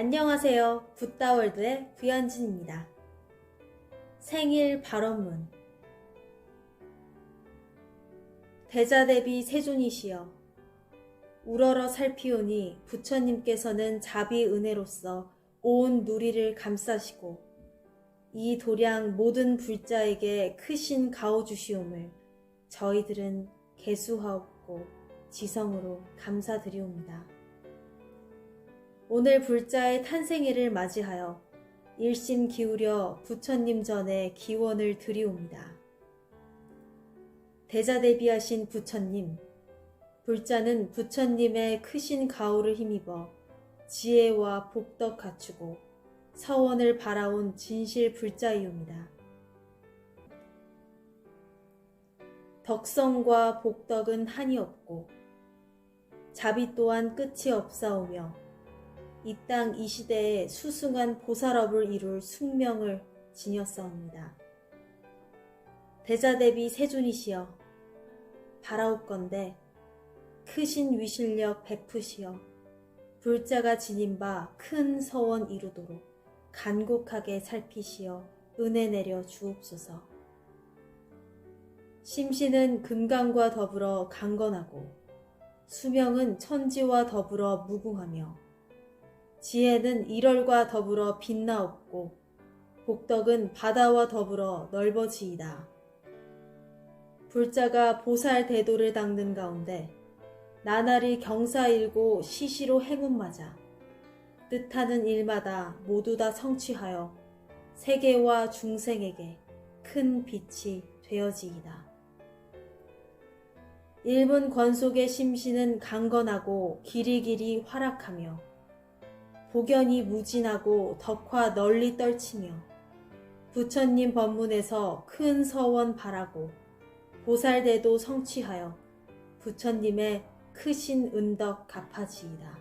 안녕하세요. 붓다월드의 구현진입니다. 생일 발언문. 대자대비 세존이시여, 우러러 살피오니 부처님께서는 자비은혜로서 온 누리를 감싸시고 이 도량 모든 불자에게 크신 가호 주시옴을 저희들은 개수하옵고 지성으로 감사드리옵니다. 오늘 불자의 탄생일을 맞이하여 일심 기울여 부처님 전에 기원을 드리옵니다. 대자대비하신 부처님, 불자는 부처님의 크신 가호를 힘입어 지혜와 복덕 갖추고 서원을 바라온 진실 불자이옵니다. 덕성과 복덕은 한이 없고 자비 또한 끝이 없사오며 이 땅 이 시대에 수승한 보살업을 이룰 숙명을 지녔사옵니다. 대자대비 세존이시여, 바라옵건대 크신 위실력 베푸시어 불자가 지닌 바 큰 서원 이루도록 간곡하게 살피시어 은혜 내려 주옵소서. 심신은 금강과 더불어 강건하고 수명은 천지와 더불어 무궁하며 지혜는 일월과 더불어 빛나옵고 복덕은 바다와 더불어 넓어지이다. 불자가 보살 대도를 닦는 가운데 나날이 경사일고 시시로 행운 맞아 뜻하는 일마다 모두 다 성취하여 세계와 중생에게 큰 빛이 되어지이다. 일문 권속의 심신은 강건하고 길이길이 활약하며 복연이 무진하고 덕화 널리 떨치며 부처님 법문에서 큰 서원 바라고 보살대도 성취하여 부처님의 크신 은덕 갚아지이다.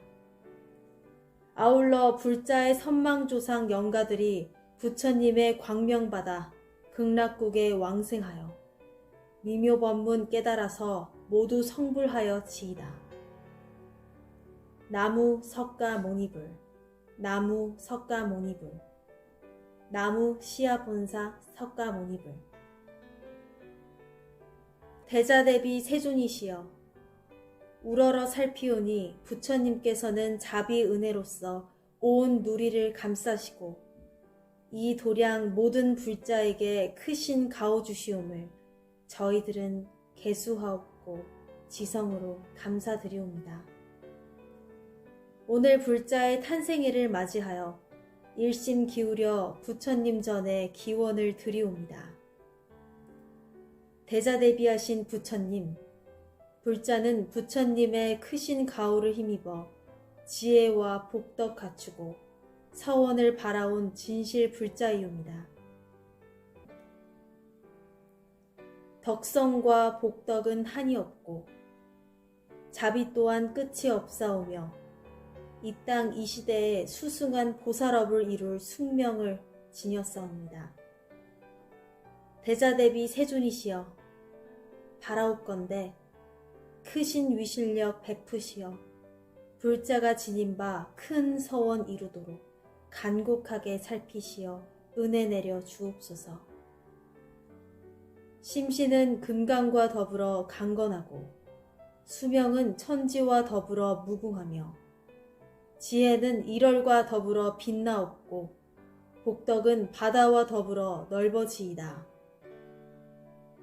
아울러 불자의 선망조상 영가들이 부처님의 광명받아 극락국에 왕생하여 미묘법문 깨달아서 모두 성불하여 지이다. 나무 석가모니불, 나무 석가모니불, 나무 시아본사 석가모니불. 대자대비 세존이시여, 우러러 살피오니 부처님께서는 자비은혜로서 온 누리를 감싸시고 이 도량 모든 불자에게 크신 가호 주시옴을 저희들은 개수하옵고 지성으로 감사드리옵니다. 오늘 불자의 탄생일을 맞이하여 일심 기울여 부처님 전에 기원을 드리옵니다. 대자대비하신 부처님, 불자는 부처님의 크신 가호를 힘입어 지혜와 복덕 갖추고 서원을 바라온 진실 불자이옵니다. 덕성과 복덕은 한이 없고 자비 또한 끝이 없사오며 이 땅 이 시대에 수승한 보살업을 이룰 숙명을 지녔사옵니다. 대자대비 세존이시여, 바라옵건대 크신 위실력 베푸시어 불자가 지닌 바 큰 서원 이루도록 간곡하게 살피시어 은혜 내려 주옵소서. 심신은 금강과 더불어 강건하고 수명은 천지와 더불어 무궁하며 지혜는 일월과 더불어 빛나옵고 복덕은 바다와 더불어 넓어지이다.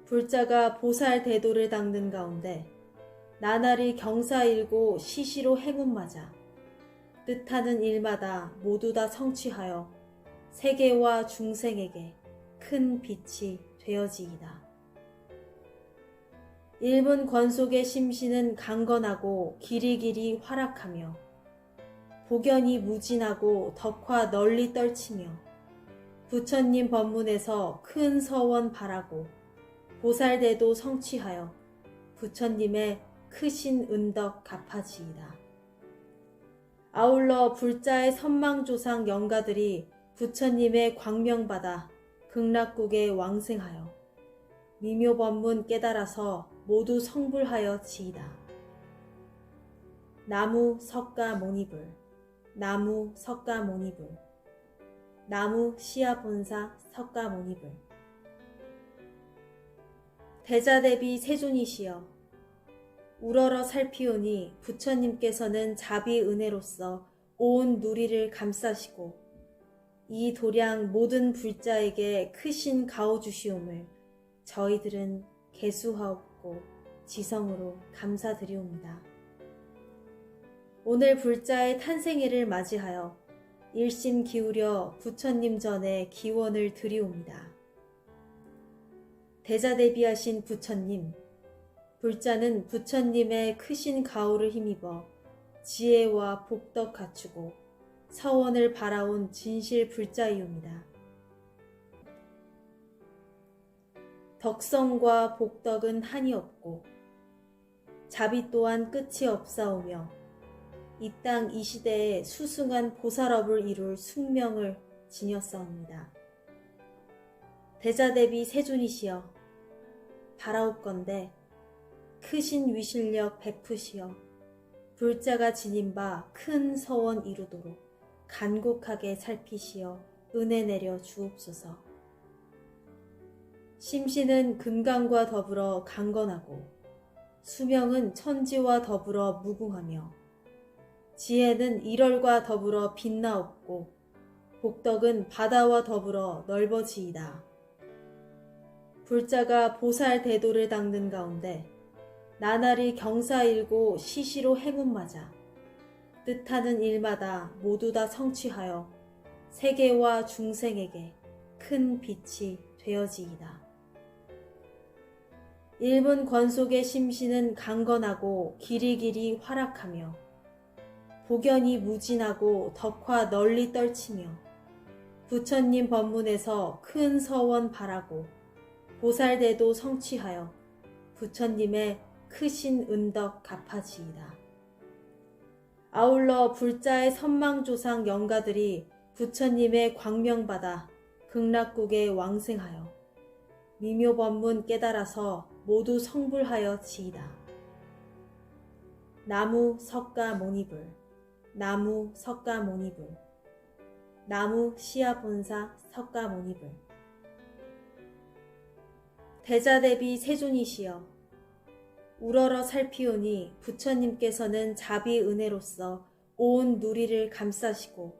불자가 보살 대도를 닦는 가운데 나날이 경사일고 시시로 행운 맞아 뜻하는 일마다 모두 다 성취하여 세계와 중생에게 큰 빛이 되어지이다. 일문 권속의 심신은 강건하고 길이길이 활약하며 복연이 무진하고 덕화 널리 떨치며 부처님 법문에서 큰 서원 바라고 보살대도 성취하여 부처님의 크신 은덕 갚아지이다. 아울러 불자의 선망조상 영가들이 부처님의 광명받아 극락국에 왕생하여 미묘법문 깨달아서 모두 성불하여 지이다. 나무 석가모니불, 나무 석가모니불, 나무 시아본사 석가모니불. 대자대비 세존이시여, 우러러 살피오니 부처님께서는 자비은혜로서 온 누리를 감싸시고 이 도량 모든 불자에게 크신 가호 주시옴을 저희들은 개수하옵고 지성으로 감사드리옵니다. 오늘 불자의 탄생일을 맞이하여 일심 기울여 부처님 전에 기원을 드리옵니다. 대자대비하신 부처님, 불자는 부처님의 크신 가호를 힘입어 지혜와 복덕 갖추고 서원을 바라온 진실 불자이옵니다. 덕성과 복덕은 한이 없고 자비 또한 끝이 없사오며 이 땅 이 시대에 수승한 보살업을 이룰 숙명을 지녔사옵니다. 대자대비 세존이시여, 바라옵건대 크신 위실력 베푸시어 불자가 지닌 바 큰 서원 이루도록 간곡하게 살피시어 은혜 내려 주옵소서. 심신은 금강과 더불어 강건하고 수명은 천지와 더불어 무궁하며 지혜는 일월과 더불어 빛나옵고 복덕은 바다와 더불어 넓어지이다. 불자가 보살 대도를 닦는 가운데 나날이 경사일고 시시로 행운 맞아 뜻하는 일마다 모두 다 성취하여 세계와 중생에게 큰 빛이 되어지이다. 일문 권속의 심신은 강건하고 길이길이 활락하며 복연이 무진하고 덕화 널리 떨치며 부처님 법문에서 큰 서원 바라고 보살대도 성취하여 부처님의 크신 은덕 갚아지이다. 아울러 불자의 선망조상 영가들이 부처님의 광명받아 극락국에 왕생하여 미묘법문 깨달아서 모두 성불하여 지이다. 나무 석가모니불, 나무 석가모니불, 나무 시아본사 석가모니불. 대자대비 세존이시여, 우러러 살피오니 부처님께서는 자비은혜로서 온 누리를 감싸시고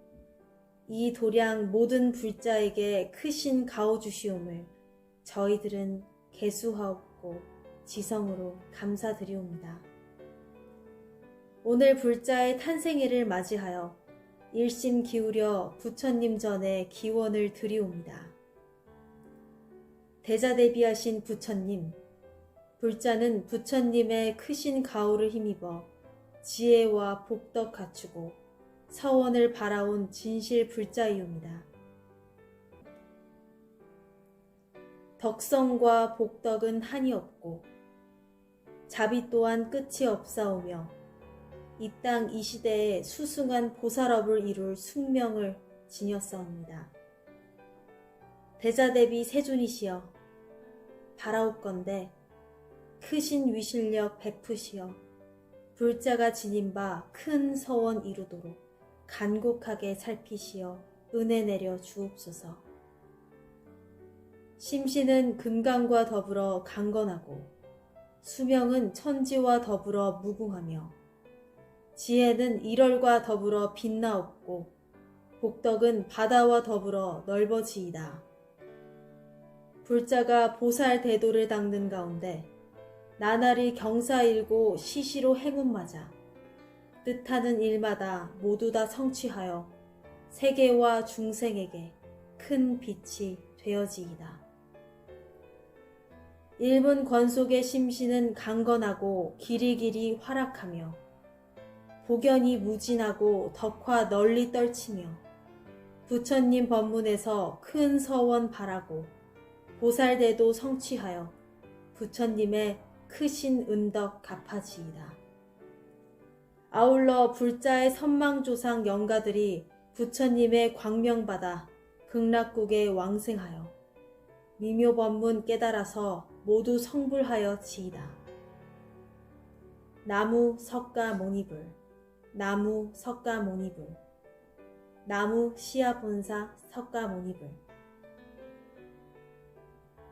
이 도량 모든 불자에게 크신 가호 주시옴을 저희들은 개수하옵고 지성으로 감사드리옵니다. 오늘 불자의 탄생일을 맞이하여 일심 기울여 부처님 전에 기원을 드리옵니다. 대자대비하신 부처님, 불자는 부처님의 크신 가호를 힘입어 지혜와 복덕 갖추고 서원을 바라온 진실 불자이옵니다. 덕성과 복덕은 한이 없고 자비 또한 끝이 없사오며 이 땅 이 시대에 수승한 보살업을 이룰 숙명을 지녔사옵니다. 대자대비 세존이시여, 바라옵건대 크신 위실력 베푸시어 불자가 지닌 바 큰 서원 이루도록 간곡하게 살피시어 은혜 내려 주옵소서. 심신은 금강과 더불어 강건하고 수명은 천지와 더불어 무궁하며 지혜는 일월과 더불어 빛나옵고 복덕은 바다와 더불어 넓어지이다. 불자가 보살 대도를 닦는 가운데 나날이 경사일고 시시로 행운 맞아 뜻하는 일마다 모두 다 성취하여 세계와 중생에게 큰 빛이 되어지이다. 일문 권속의 심신은 강건하고 길이길이 활락하며 복연이 무진하고 덕화 널리 떨치며 부처님 법문에서 큰 서원 바라고 보살대도 성취하여 부처님의 크신 은덕 갚아지이다. 아울러 불자의 선망조상 영가들이 부처님의 광명받아 극락국에 왕생하여 미묘법문 깨달아서 모두 성불하여 지이다. 나무 석가모니불, 나무 석가모니불, 나무 시야본사 석가모니불.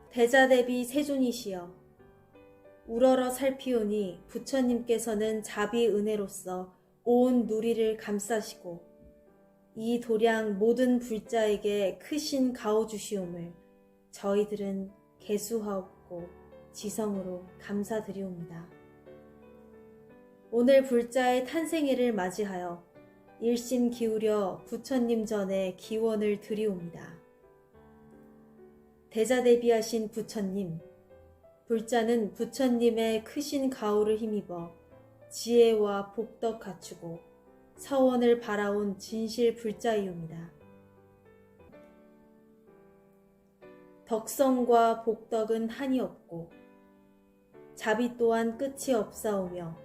대자대비 세존이시여, 우러러 살피오니 부처님께서는 자비은혜로서 온 누리를 감싸시고 이 도량 모든 불자에게 크신 가호 주시옴을 저희들은 개수하옵고 지성으로 감사드리옵니다. 오늘 불자의 탄생일을 맞이하여 일심 기울여 부처님 전에 기원을 드리옵니다. 대자대비하신 부처님, 불자는 부처님의 크신 가호를 힘입어 지혜와 복덕 갖추고 서원을 바라온 진실 불자이옵니다. 덕성과 복덕은 한이 없고 자비 또한 끝이 없사오며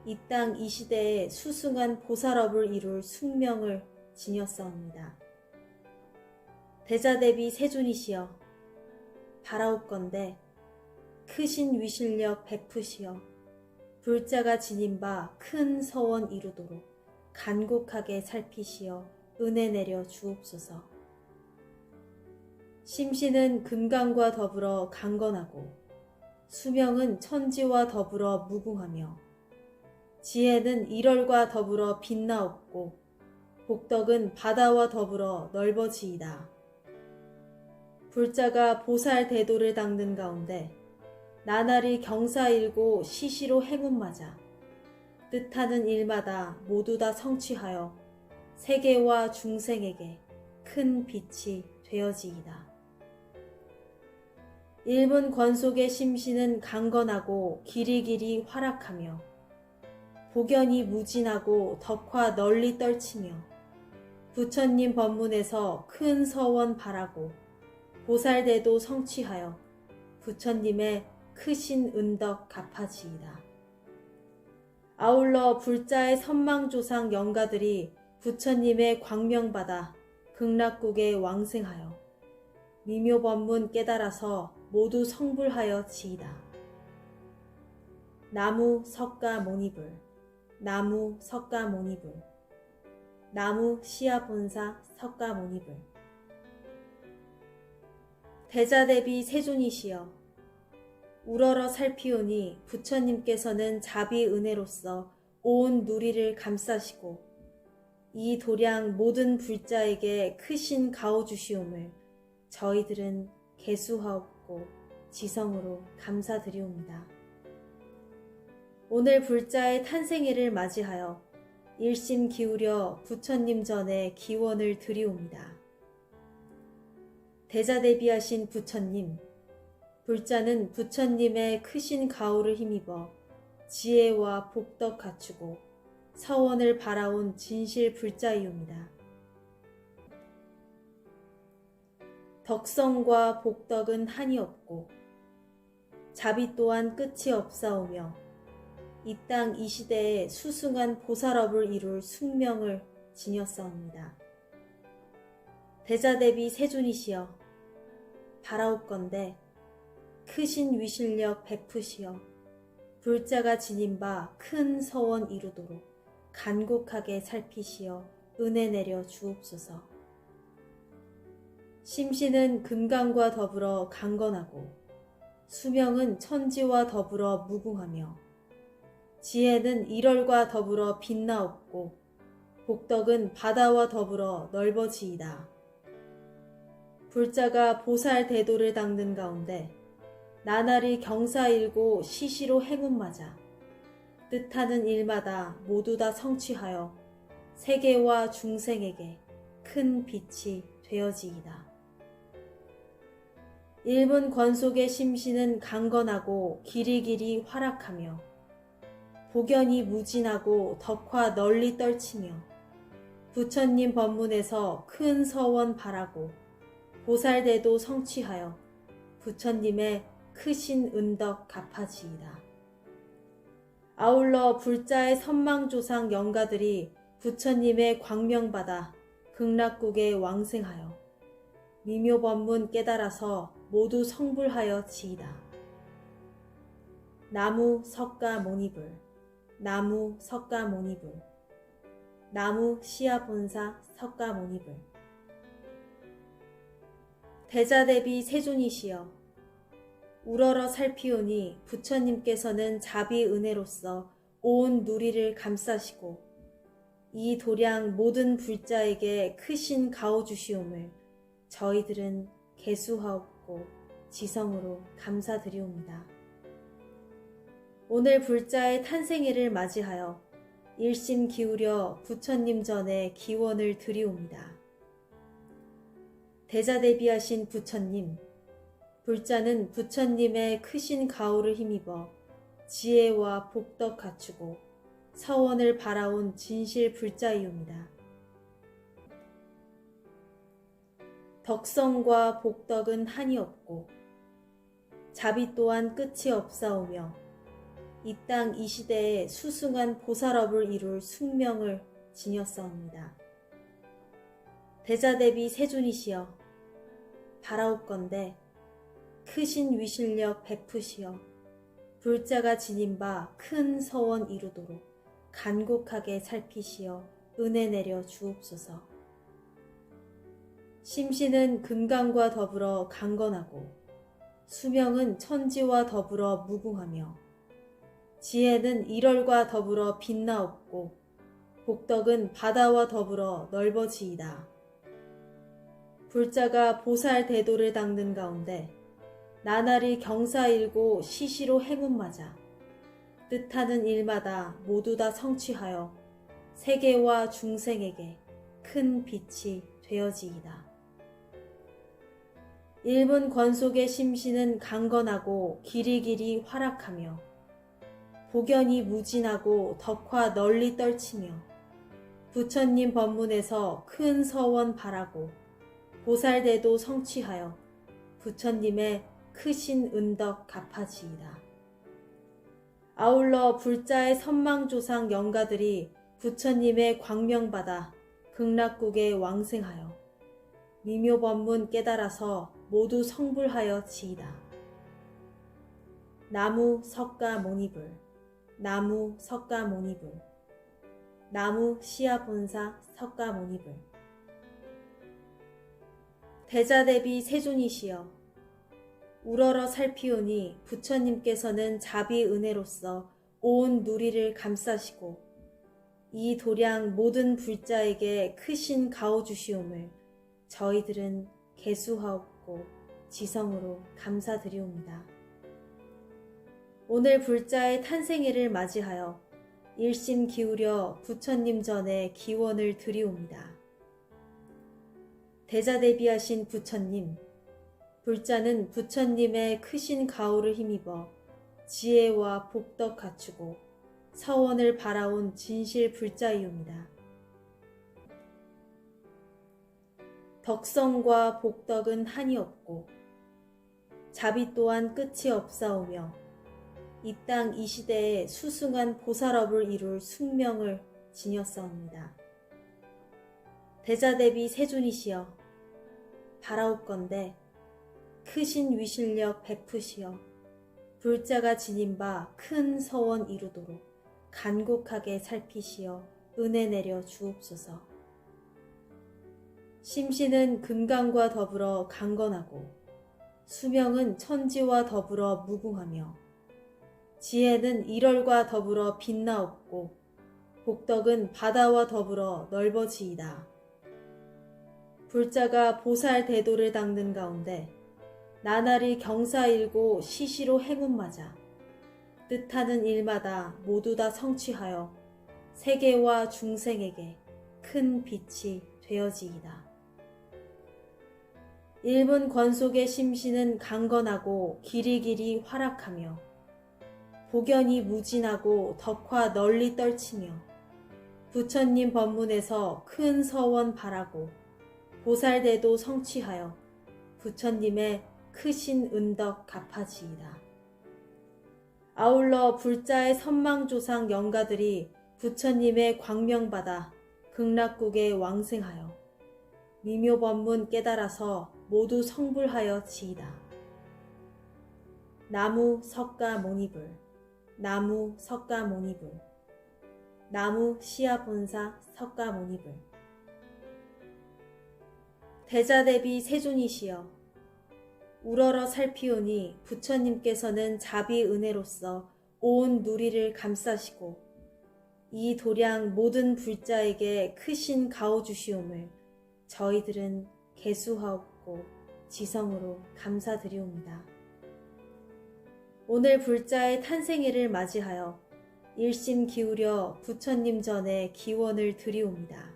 이 땅 이 시대에 수승한 보살업을 이룰 숙명을 지녔사옵니다. 대자대비 세존이시여, 바라옵건대 크신 위실력 베푸시어 불자가 지닌 바 큰 서원 이루도록 간곡하게 살피시어 은혜 내려 주옵소서. 심신은 금강과 더불어 강건하고 수명은 천지와 더불어 무궁하며 지혜는 일월과 더불어 빛나옵고 복덕은 바다와 더불어 넓어지이다. 불자가 보살 대도를 닦는 가운데 나날이 경사일고 시시로 행운 맞아 뜻하는 일마다 모두 다 성취하여 세계와 중생에게 큰 빛이 되어지이다. 일문 권속의 심신은 강건하고 길이길이 활약하며 복연이 무진하고 덕화 널리 떨치며 부처님 법문에서 큰 서원 바라고 보살대도 성취하여 부처님의 크신 은덕 갚아지이다. 아울러 불자의 선망조상 영가들이 부처님의 광명받아 극락국에 왕생하여 미묘법문 깨달아서 모두 성불하여 지이다. 나무 석가모니불, 나무 석가모니불, 나무 시야본사 석가모니불. 대자대비 세존이시여, 우러러 살피오니 부처님께서는 자비은혜로서 온 누리를 감싸시고 이 도량 모든 불자에게 크신 가호 주시옴을 저희들은 개수하옵고 지성으로 감사드리옵니다. 오늘 불자의 탄생일을 맞이하여 일심 기울여 부처님 전에 기원을 드리옵니다. 대자대비하신 부처님, 불자는 부처님의 크신 가호를 힘입어 지혜와 복덕 갖추고 서원을 바라온 진실 불자이옵니다. 덕성과 복덕은 한이 없고 자비 또한 끝이 없사오며 이 땅 이 시대에 수승한 보살업을 이룰 숙명을 지녔사옵니다. 대자대비 세존이시여, 바라옵건대 크신 위실력 베푸시어 불자가 지닌 바 큰 서원 이루도록 간곡하게 살피시어 은혜 내려 주옵소서. 심신은 금강과 더불어 강건하고 수명은 천지와 더불어 무궁하며 지혜는 일월과 더불어 빛나옵고 복덕은 바다와 더불어 넓어지이다. 불자가 보살 대도를 닦는 가운데 나날이 경사일고 시시로 행운 맞아 뜻하는 일마다 모두 다 성취하여 세계와 중생에게 큰 빛이 되어지이다. 일문 권속의 심신은 강건하고 길이길이 활약하며 복연이 무진하고 덕화 널리 떨치며 부처님 법문에서 큰 서원 바라고 보살대도 성취하여 부처님의 크신 은덕 갚아지이다. 아울러 불자의 선망조상 영가들이 부처님의 광명받아 극락국에 왕생하여 미묘법문 깨달아서 모두 성불하여 지이다. 나무 석가모니불, 나무 석가모니불, 나무 시아본사 석가모니불. 대자대비 세존이시여, 우러러 살피오니 부처님께서는 자비은혜로서 온 누리를 감싸시고 이 도량 모든 불자에게 크신 가호 주시옴을 저희들은 개수하옵고 지성으로 감사드리옵니다. 오늘 불자의 탄생일을 맞이하여 일심 기울여 부처님 전에 기원을 드리옵니다. 대자대비하신 부처님, 불자는 부처님의 크신 가호를 힘입어 지혜와 복덕 갖추고 서원을 바라온 진실 불자이옵니다. 덕성과 복덕은 한이 없고 자비 또한 끝이 없사오며 이 땅 이 시대에 수승한 보살업을 이룰 숙명을 지녔사옵니다. 대자대비 세존이시여, 바라옵건대 크신 위실력 베푸시어 불자가 지닌 바 큰 서원 이루도록 간곡하게 살피시어 은혜 내려 주옵소서. 심신은 금강과 더불어 강건하고 수명은 천지와 더불어 무궁하며 지혜는 일월과 더불어 빛나옵고 복덕은 바다와 더불어 넓어지이다. 불자가 보살 대도를 닦는 가운데 나날이 경사일고 시시로 행운 맞아 뜻하는 일마다 모두 다 성취하여 세계와 중생에게 큰 빛이 되어지이다. 일문 권속의 심신은 강건하고 길이길이 활약하며 복연이 무진하고 덕화 널리 떨치며 부처님 법문에서 큰 서원 바라고 보살대도 성취하여 부처님의 크신 은덕 갚아지이다. 아울러 불자의 선망조상 영가들이 부처님의 광명받아 극락국에 왕생하여 미묘법문 깨달아서 모두 성불하여 지이다. 나무 석가모니불. 나무 석가모니불. 나무 시아본사 석가모니불. 대자대비 세존이시여, 우러러 살피오니 부처님께서는 자비은혜로서 온 누리를 감싸시고 이 도량 모든 불자에게 크신 가호 주시옴을 저희들은 개수하옵고 지성으로 감사드리옵니다. 오늘 불자의 탄생일을 맞이하여 일심 기울여 부처님 전에 기원을 드리옵니다. 대자대비하신 부처님, 불자는 부처님의 크신 가호를 힘입어 지혜와 복덕 갖추고 서원을 바라온 진실 불자이옵니다. 덕성과 복덕은 한이 없고 자비 또한 끝이 없사오며 이 땅 이 시대에 수승한 보살업을 이룰 숙명을 지녔사옵니다. 대자대비 세존이시여, 바라옵건대 크신 위실력 베푸시어 불자가 지닌 바 큰 서원 이루도록 간곡하게 살피시어 은혜 내려 주옵소서. 심신은 금강과 더불어 강건하고 수명은 천지와 더불어 무궁하며 지혜는 일월과 더불어 빛나옵고 복덕은 바다와 더불어 넓어지이다. 불자가 보살 대도를 닦는 가운데 나날이 경사일고 시시로 행운 맞아 뜻하는 일마다 모두 다 성취하여 세계와 중생에게 큰 빛이 되어지이다. 일문 권속의 심신은 강건하고 길이길이 활약하며 복연이 무진하고 덕화 널리 떨치며 부처님 법문에서 큰 서원 바라고 보살대도 성취하여 부처님의 크신 은덕 갚아지이다. 아울러 불자의 선망조상 영가들이 부처님의 광명받아 극락국에 왕생하여 미묘법문 깨달아서 모두 성불하여 지이다. 나무 석가모니불. 나무 석가모니불. 나무 시아본사 석가모니불. 대자대비 세존이시여, 우러러 살피오니 부처님께서는 자비은혜로서 온 누리를 감싸시고 이 도량 모든 불자에게 크신 가호 주시옴을 저희들은 개수하옵고 지성으로 감사드리옵니다. 오늘 불자의 탄생일을 맞이하여 일심 기울여 부처님 전에 기원을 드리옵니다.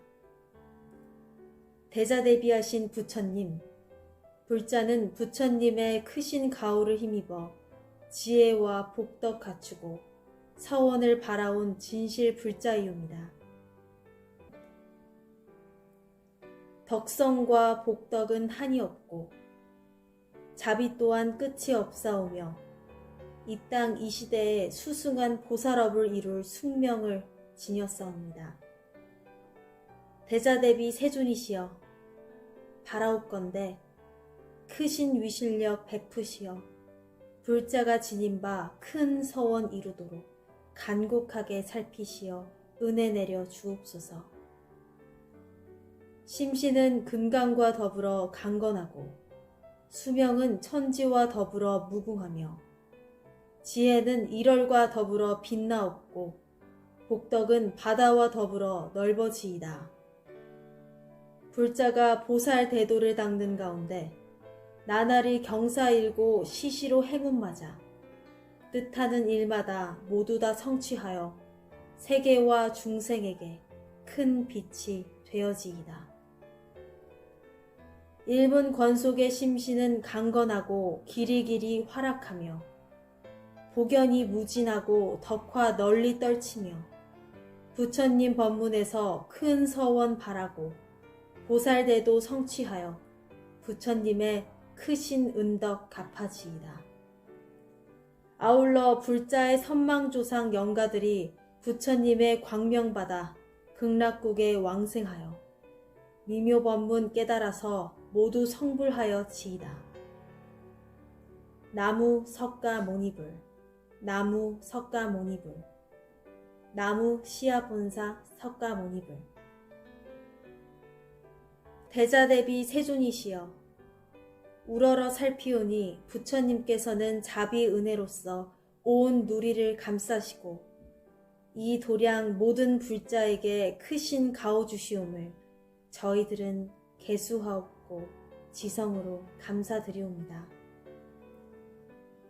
대자대비하신 부처님, 불자는 부처님의 크신 가호를 힘입어 지혜와 복덕 갖추고 서원을 바라온 진실 불자이옵니다. 덕성과 복덕은 한이 없고 자비 또한 끝이 없사오며 이 땅 이 시대에 수승한 보살업을 이룰 숙명을 지녔사옵니다. 대자대비 세존이시여, 바라옵건대 크신 위실력 베푸시어 불자가 지닌 바 큰 서원 이루도록 간곡하게 살피시어 은혜 내려 주옵소서. 심신은 금강과 더불어 강건하고 수명은 천지와 더불어 무궁하며 지혜는 일월과 더불어 빛나옵고 복덕은 바다와 더불어 넓어지이다. 불자가 보살 대도를 닦는 가운데 나날이 경사일고 시시로 행운 맞아 뜻하는 일마다 모두 다 성취하여 세계와 중생에게 큰 빛이 되어지이다. 일본 권속의 심신은 강건하고 길이길이 활약하며 복연이 무진하고 덕화 널리 떨치며 부처님 법문에서 큰 서원 바라고 보살대도 성취하여 부처님의 크신 은덕 갚아지이다. 아울러 불자의 선망조상 영가들이 부처님의 광명받아 극락국에 왕생하여 미묘법문 깨달아서 모두 성불하여 지이다. 나무 석가모니불, 나무 석가모니불, 나무 시아본사 석가모니불. 대자대비 세존이시여, 우러러 살피오니 부처님께서는 자비은혜로서 온 누리를 감싸시고 이 도량 모든 불자에게 크신 가호 주시옴을 저희들은 개수하옵고 지성으로 감사드리옵니다.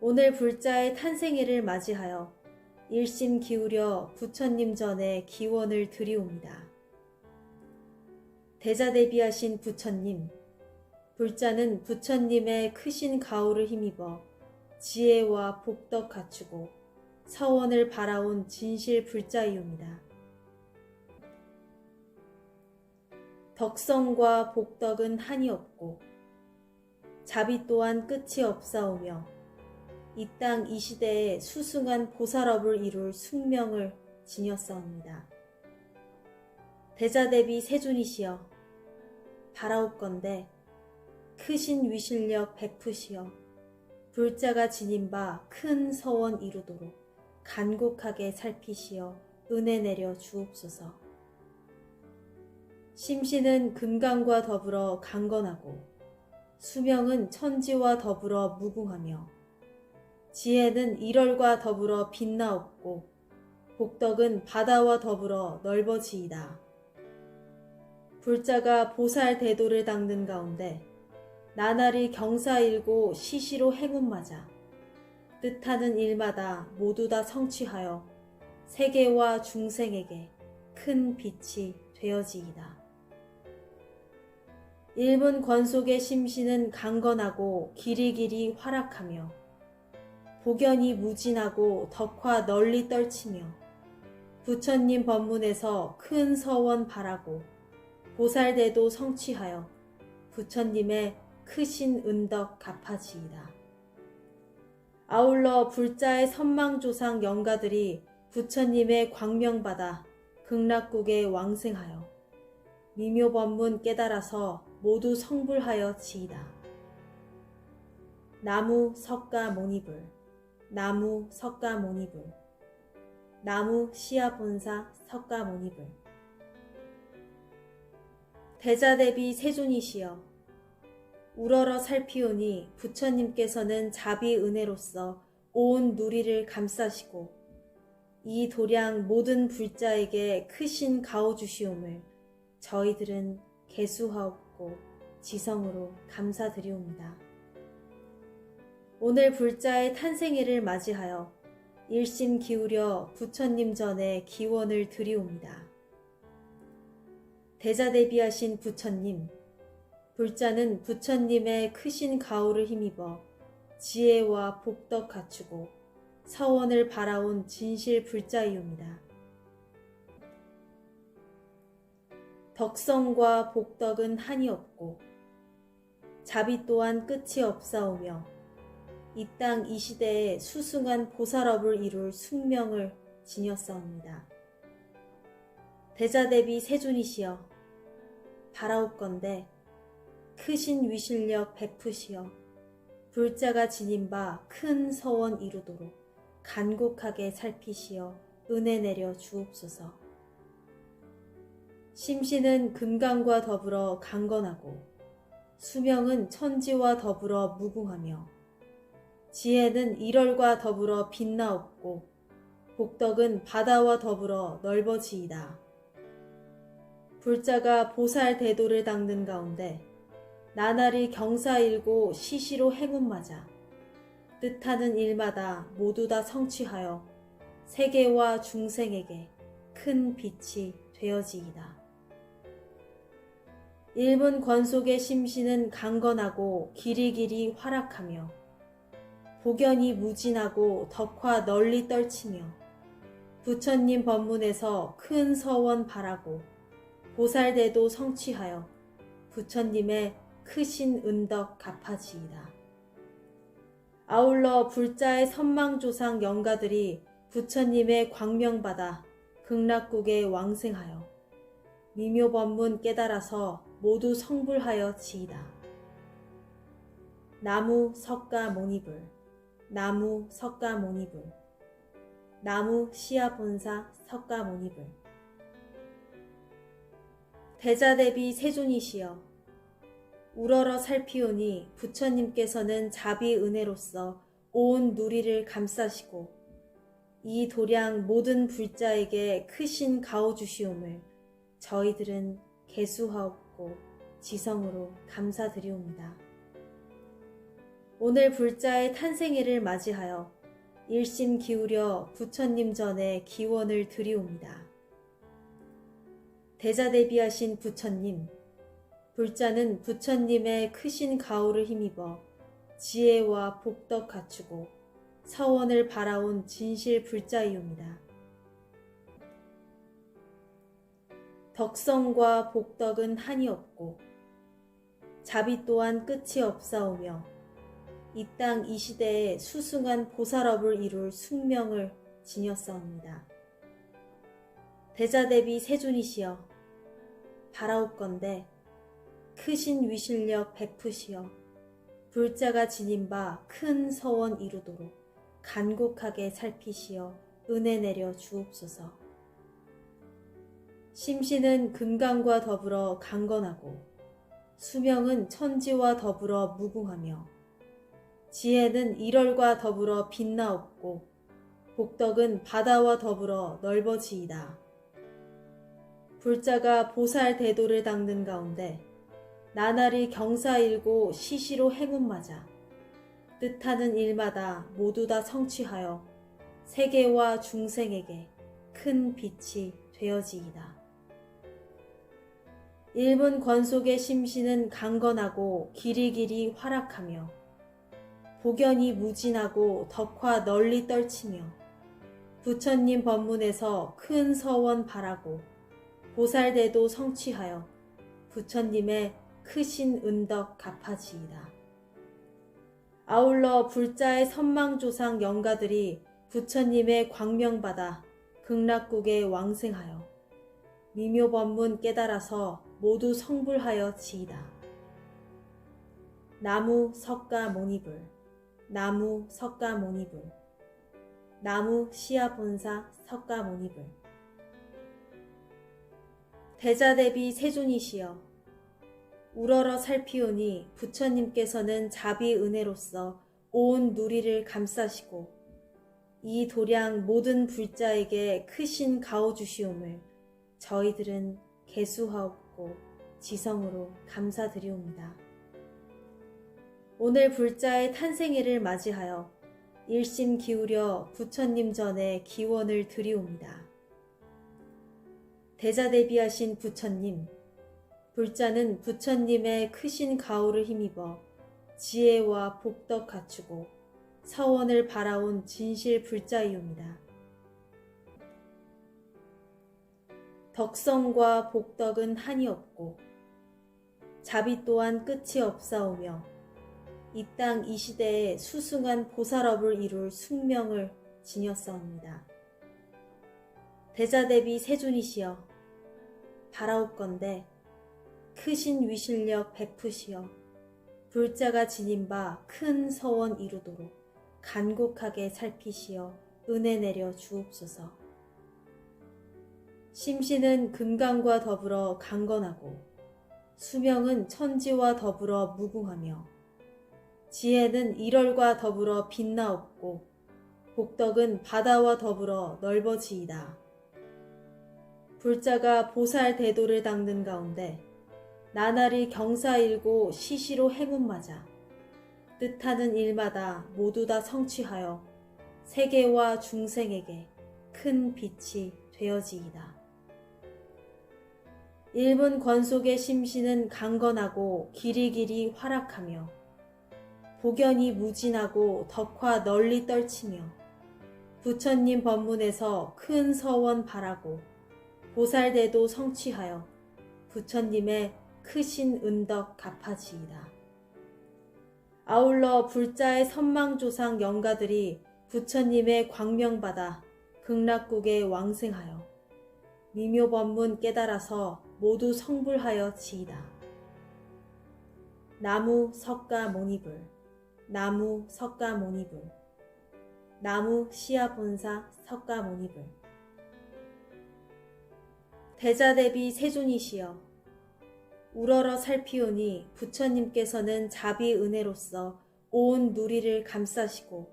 오늘 불자의 탄생일을 맞이하여 일심 기울여 부처님 전에 기원을 드리옵니다. 대자대비하신 부처님, 불자는 부처님의 크신 가호를 힘입어 지혜와 복덕 갖추고 서원을 바라온 진실 불자이옵니다. 덕성과 복덕은 한이 없고 자비 또한 끝이 없사오며 이 땅 이 시대에 수승한 보살업을 이룰 숙명을 지녔사옵니다. 대자대비 세존이시여, 바라옵건대 크신 위실력 베푸시어 불자가 지닌 바 큰 서원 이루도록 간곡하게 살피시어 은혜 내려 주옵소서. 심신은 금강과 더불어 강건하고 수명은 천지와 더불어 무궁하며 지혜는 일월과 더불어 빛나옵고 복덕은 바다와 더불어 넓어지이다. 불자가 보살 대도를 닦는 가운데 나날이 경사일고 시시로 행운 맞아 뜻하는 일마다 모두 다 성취하여 세계와 중생에게 큰 빛이 되어지이다. 일본 권속의 심신은 강건하고 길이길이 활약하며 복연이 무진하고 덕화 널리 떨치며 부처님 법문에서 큰 서원 바라고 보살대도 성취하여 부처님의 크신 은덕 갚아지이다. 아울러 불자의 선망조상 영가들이 부처님의 광명받아 극락국에 왕생하여 미묘법문 깨달아서 모두 성불하여 지이다. 나무 석가모니불, 나무 석가모니불, 나무 시아본사 석가모니불. 대자대비 세존이시여, 우러러 살피오니 부처님께서는 자비은혜로서 온 누리를 감싸시고 이 도량 모든 불자에게 크신 가호 주시옴을 저희들은 개수하옵고 지성으로 감사드리옵니다. 오늘 불자의 탄생일을 맞이하여 일심 기울여 부처님 전에 기원을 드리옵니다. 대자대비하신 부처님, 불자는 부처님의 크신 가호를 힘입어 지혜와 복덕 갖추고 서원을 바라온 진실 불자이옵니다. 덕성과 복덕은 한이 없고 자비 또한 끝이 없사오며 이 땅 이 시대에 수승한 보살업을 이룰 숙명을 지녔사옵니다. 대자대비 세존이시여, 바라옵건대 크신 위실력 베푸시어 불자가 지닌 바 큰 서원 이루도록 간곡하게 살피시어 은혜 내려 주옵소서. 심신은 금강과 더불어 강건하고 수명은 천지와 더불어 무궁하며 지혜는 일월과 더불어 빛나옵고 복덕은 바다와 더불어 넓어지이다. 불자가 보살 대도를 닦는 가운데 나날이 경사일고 시시로 행운 맞아 뜻하는 일마다 모두 다 성취하여 세계와 중생에게 큰 빛이 되어지이다. 일문 권속의 심신은 강건하고 길이길이 활약하며 복연이 무진하고 덕화 널리 떨치며 부처님 법문에서 큰 서원 바라고 보살대도 성취하여 부처님의 크신 은덕 갚아지이다. 아울러 불자의 선망조상 영가들이 부처님의 광명받아 극락국에 왕생하여 미묘법문 깨달아서 모두 성불하여 지이다. 나무 석가모니불, 나무 석가모니불, 나무 시아본사 석가모니불. 대자대비 세존이시여, 우러러 살피오니 부처님께서는 자비은혜로서 온 누리를 감싸시고 이 도량 모든 불자에게 크신 가호 주시옴을 저희들은 개수하옵고 지성으로 감사드리옵니다. 오늘 불자의 탄생일을 맞이하여 일심 기울여 부처님 전에 기원을 드리옵니다. 대자대비하신 부처님, 불자는 부처님의 크신 가호를 힘입어 지혜와 복덕 갖추고 서원을 바라온 진실 불자이옵니다. 덕성과 복덕은 한이 없고 자비 또한 끝이 없사오며 이 땅 이 시대에 수승한 보살업을 이룰 숙명을 지녔사옵니다. 대자대비 세존이시여, 바라옵건대 크신 위실력 베푸시어 불자가 지닌 바 큰 서원 이루도록 간곡하게 살피시어 은혜 내려 주옵소서. 심신은 금강과 더불어 강건하고 수명은 천지와 더불어 무궁하며 지혜는 일월과 더불어 빛나옵고 복덕은 바다와 더불어 넓어지이다. 불자가 보살 대도를 닦는 가운데 나날이 경사일고 시시로 행운 맞아 뜻하는 일마다 모두 다 성취하여 세계와 중생에게 큰 빛이 되어지이다. 일문 권속의 심신은 강건하고 길이길이 활약하며 복연이 무진하고 덕화 널리 떨치며 부처님 법문에서 큰 서원 바라고 보살대도 성취하여 부처님의 크신 은덕 갚아지이다. 아울러 불자의 선망조상 영가들이 부처님의 광명받아 극락국에 왕생하여 미묘법문 깨달아서 모두 성불하여 지이다. 나무 석가모니불, 나무 석가모니불, 나무 시아본사 석가모니불. 대자대비 세존이시여, 우러러 살피오니 부처님께서는 자비은혜로서 온 누리를 감싸시고 이 도량 모든 불자에게 크신 가호 주시옴을 저희들은 개수하옵고 지성으로 감사드리옵니다. 오늘 불자의 탄생일을 맞이하여 일심 기울여 부처님 전에 기원을 드리옵니다. 대자대비하신 부처님, 불자는 부처님의 크신 가호를 힘입어 지혜와 복덕 갖추고 서원을 바라온 진실 불자이옵니다. 덕성과 복덕은 한이 없고 자비 또한 끝이 없사오며 이 땅 이 시대에 수승한 보살업을 이룰 숙명을 지녔사옵니다. 대자대비 세존이시여, 바라옵건대 크신 위실력 베푸시어 불자가 지닌 바 큰 서원 이루도록 간곡하게 살피시어 은혜 내려 주옵소서. 심신은 금강과 더불어 강건하고 수명은 천지와 더불어 무궁하며 지혜는 일월과 더불어 빛나옵고 복덕은 바다와 더불어 넓어지이다. 불자가 보살 대도를 닦는 가운데 나날이 경사일고 시시로 행운 맞아 뜻하는 일마다 모두 다 성취하여 세계와 중생에게 큰 빛이 되어지이다. 일문 권속의 심신은 강건하고 길이길이 활락하며 복연이 무진하고 덕화 널리 떨치며 부처님 법문에서 큰 서원 바라고 보살대도 성취하여 부처님의 크신 은덕 갚아지이다. 아울러 불자의 선망조상 영가들이 부처님의 광명받아 극락국에 왕생하여 미묘법문 깨달아서 모두 성불하여 지이다. 나무 석가모니불, 나무 석가모니불, 나무 시아본사 석가모니불. 대자대비 세존이시여, 우러러 살피오니 부처님께서는 자비은혜로서 온 누리를 감싸시고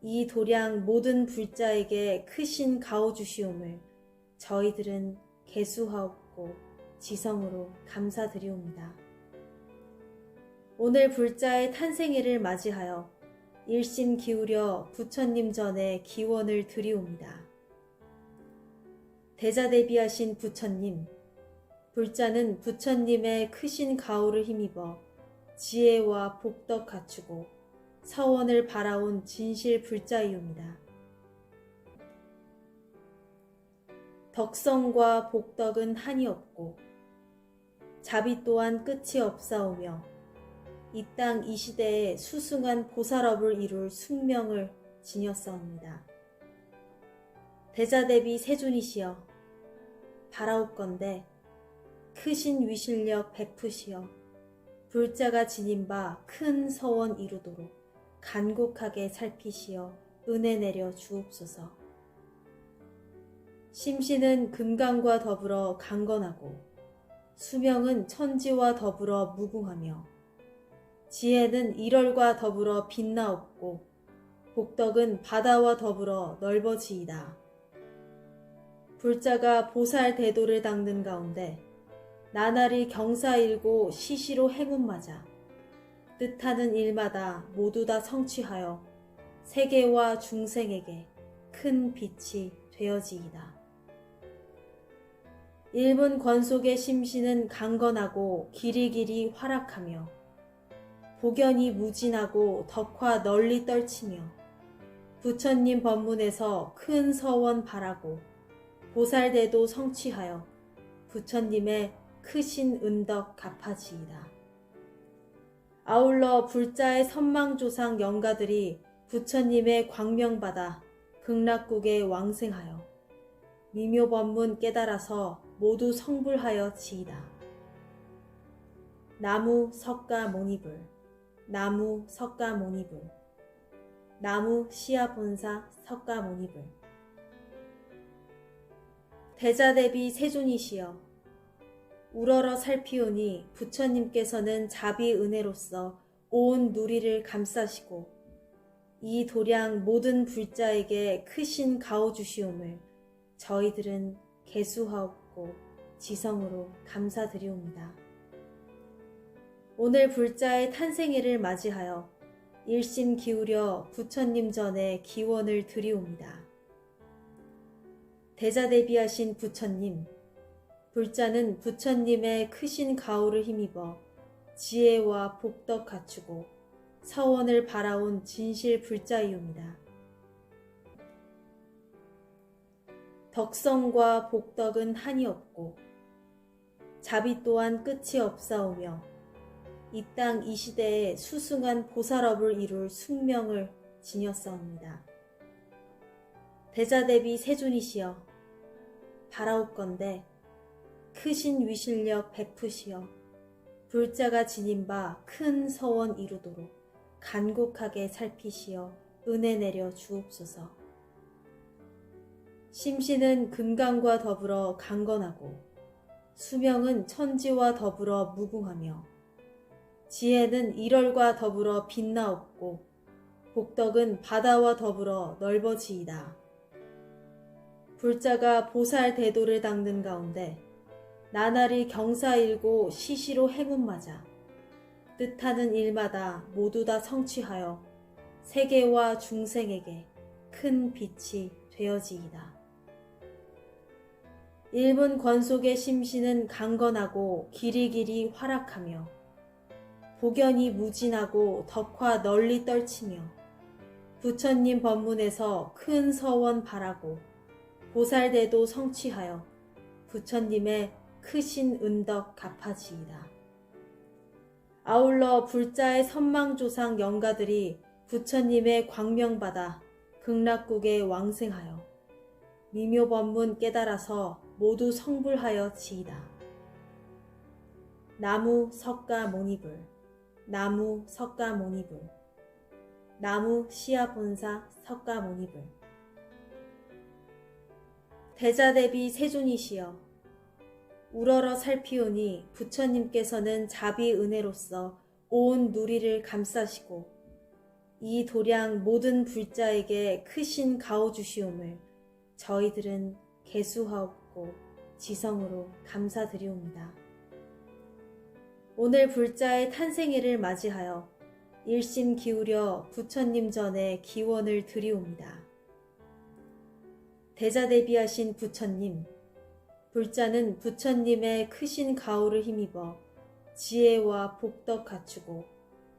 이 도량 모든 불자에게 크신 가호 주시옴을 저희들은 개수하옵고 지성으로 감사드리옵니다. 오늘 불자의 탄생일을 맞이하여 일심 기울여 부처님 전에 기원을 드리옵니다. 대자대비하신 부처님, 불자는 부처님의 크신 가호를 힘입어 지혜와 복덕 갖추고 서원을 바라온 진실 불자이옵니다. 덕성과 복덕은 한이 없고 자비 또한 끝이 없사오며 이 땅 이 시대에 수승한 보살업을 이룰 숙명을 지녔사옵니다. 대자대비 세존이시여, 바라옵건대 크신 위실력 베푸시어 불자가 지닌 바 큰 서원 이루도록 간곡하게 살피시어 은혜 내려 주옵소서. 심신은 금강과 더불어 강건하고 수명은 천지와 더불어 무궁하며 지혜는 일월과 더불어 빛나옵고 복덕은 바다와 더불어 넓어지이다. 불자가 보살 대도를 닦는 가운데 나날이 경사일고 시시로 행운 맞아 뜻하는 일마다 모두 다 성취하여 세계와 중생에게 큰 빛이 되어지이다. 일문 권속의 심신은 강건하고 길이길이 활락하며 복연이 무진하고 덕화 널리 떨치며 부처님 법문에서 큰 서원 바라고 보살대도 성취하여 부처님의 크신 은덕 갚아지이다. 아울러 불자의 선망조상 영가들이 부처님의 광명받아 극락국에 왕생하여 미묘법문 깨달아서 모두 성불하여 지이다. 나무 석가모니불, 나무 석가모니불, 나무 시아본사 석가모니불. 대자대비 세존이시여, 우러러 살피오니 부처님께서는 자비은혜로서 온 누리를 감싸시고 이 도량 모든 불자에게 크신 가호 주시옴을 저희들은 개수하옵고 지성으로 감사드리옵니다. 오늘 불자의 탄생일을 맞이하여 일심 기울여 부처님 전에 기원을 드리옵니다. 대자대비하신 부처님, 불자는 부처님의 크신 가호를 힘입어 지혜와 복덕 갖추고 서원을 바라온 진실 불자이옵니다. 덕성과 복덕은 한이 없고 자비 또한 끝이 없사오며 이 땅 이 시대에 수승한 보살업을 이룰 숙명을 지녔사옵니다. 대자대비 세존이시여, 바라옵건대 크신 위실력 베푸시어 불자가 지닌 바 큰 서원 이루도록 간곡하게 살피시어 은혜 내려 주옵소서. 심신은 금강과 더불어 강건하고 수명은 천지와 더불어 무궁하며 지혜는 일월과 더불어 빛나옵고 복덕은 바다와 더불어 넓어지이다. 불자가 보살 대도를 닦는 가운데 나날이 경사일고 시시로 행운 맞아 뜻하는 일마다 모두 다 성취하여 세계와 중생에게 큰 빛이 되어지이다. 일문 권속의 심신은 강건하고 길이길이 활약하며 복연이 무진하고 덕화 널리 떨치며 부처님 법문에서 큰 서원 바라고 보살대도 성취하여 부처님의 크신 은덕 갚아지이다. 아울러 불자의 선망조상 영가들이 부처님의 광명받아 극락국에 왕생하여 미묘법문 깨달아서 모두 성불하여 지이다. 나무 석가모니불, 나무 석가모니불, 나무 시아본사 석가모니불. 대자대비 세존이시여, 우러러 살피오니 부처님께서는 자비은혜로서 온 누리를 감싸시고 이 도량 모든 불자에게 크신 가호 주시옴을 저희들은 개수하옵고 지성으로 감사드리옵니다. 오늘 불자의 탄생일을 맞이하여 일심 기울여 부처님 전에 기원을 드리옵니다. 대자대비하신 부처님, 불자는 부처님의 크신 가호를 힘입어 지혜와 복덕 갖추고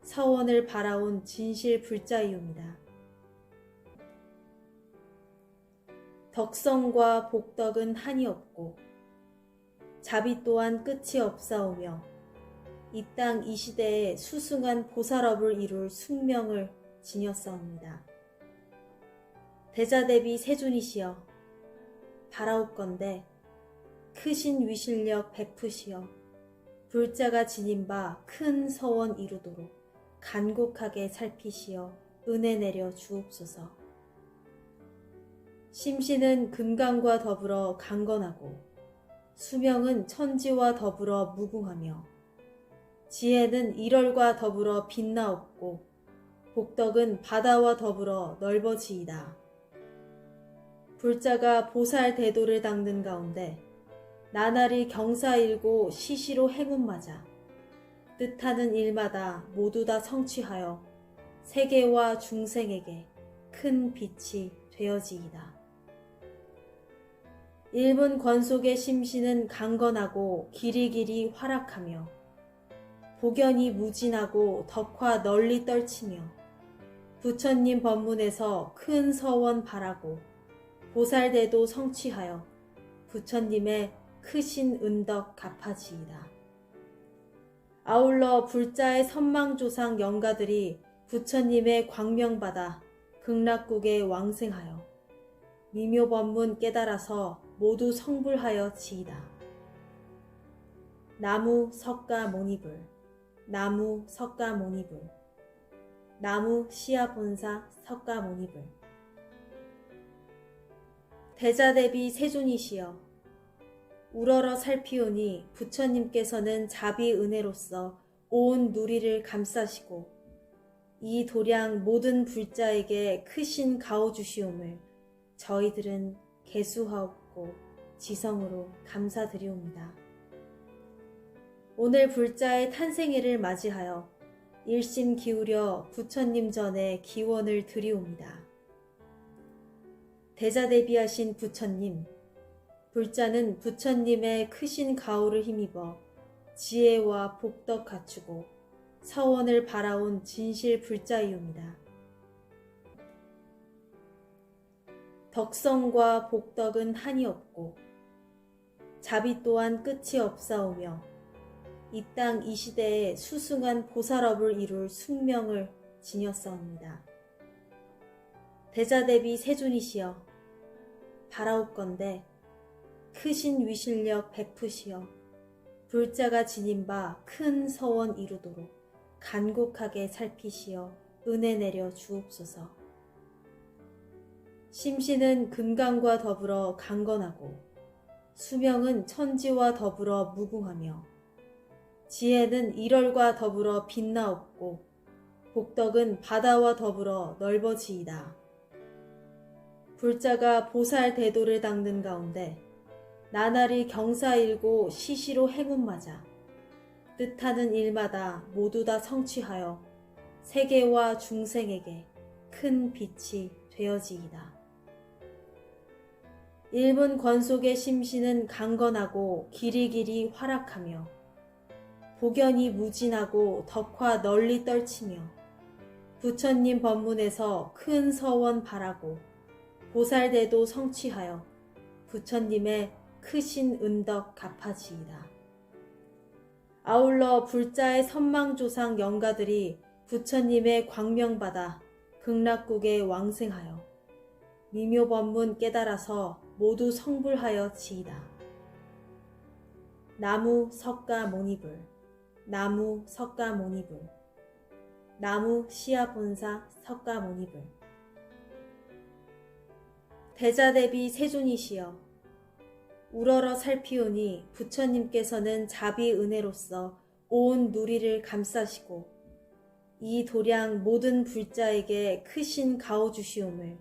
서원을 바라온 진실 불자이옵니다. 덕성과 복덕은 한이 없고 자비 또한 끝이 없사오며 이 땅 이 시대에 수승한 보살업을 이룰 숙명을 지녔사옵니다. 대자대비 세존이시여, 바라옵건대 크신 위실력 베푸시어 불자가 지닌 바 큰 서원 이루도록 간곡하게 살피시어 은혜 내려 주옵소서. 심신은 금강과 더불어 강건하고 수명은 천지와 더불어 무궁하며 지혜는 일월과 더불어 빛나옵고 복덕은 바다와 더불어 넓어지이다. 불자가 보살 대도를 닦는 가운데 나날이 경사일고 시시로 행운 맞아 뜻하는 일마다 모두 다 성취하여 세계와 중생에게 큰 빛이 되어지이다. 일문 권속의 심신은 강건하고 길이길이 활약하며 복연이 무진하고 덕화 널리 떨치며 부처님 법문에서 큰 서원 바라고 보살대도 성취하여 부처님의 크신 은덕 갚아지이다. 아울러 불자의 선망조상 영가들이 부처님의 광명받아 극락국에 왕생하여 미묘법문 깨달아서 모두 성불하여 지이다. 나무 석가모니불, 나무 석가모니불, 나무 시아본사 석가모니불. 대자대비 세존이시여, 우러러 살피오니 부처님께서는 자비은혜로서 온 누리를 감싸시고 이 도량 모든 불자에게 크신 가호주시옴을 저희들은 개수하옵고 지성으로 감사드리옵니다. 오늘 불자의 탄생일을 맞이하여 일심 기울여 부처님 전에 기원을 드리옵니다. 대자대비하신 부처님, 불자는 부처님의 크신 가호를 힘입어 지혜와 복덕 갖추고 서원을 바라온 진실 불자이옵니다. 덕성과 복덕은 한이 없고 자비 또한 끝이 없사오며 이 땅 이 시대에 수승한 보살업을 이룰 숙명을 지녔사옵니다. 대자대비 세존이시여, 바라옵건대 크신 위실력 베푸시어 불자가 지닌 바 큰 서원 이루도록 간곡하게 살피시어 은혜 내려 주옵소서. 심신은 금강과 더불어 강건하고 수명은 천지와 더불어 무궁하며 지혜는 일월과 더불어 빛나옵고 복덕은 바다와 더불어 넓어지이다. 불자가 보살 대도를 닦는 가운데 나날이 경사일고 시시로 행운 맞아 뜻하는 일마다 모두 다 성취하여 세계와 중생에게 큰 빛이 되어지이다. 일문 권속의 심신은 강건하고 길이길이 활락하며 복연이 무진하고 덕화 널리 떨치며 부처님 법문에서 큰 서원 바라고 보살대도 성취하여 부처님의 크신 은덕 갚아지이다. 아울러 불자의 선망조상 영가들이 부처님의 광명받아 극락국에 왕생하여 미묘법문 깨달아서 모두 성불하여 지이다. 나무 석가모니불, 나무 석가모니불, 나무 시아본사 석가모니불. 대자대비 세존이시여, 우러러 살피오니 부처님께서는 자비은혜로서 온 누리를 감싸시고 이 도량 모든 불자에게 크신 가호주시옴을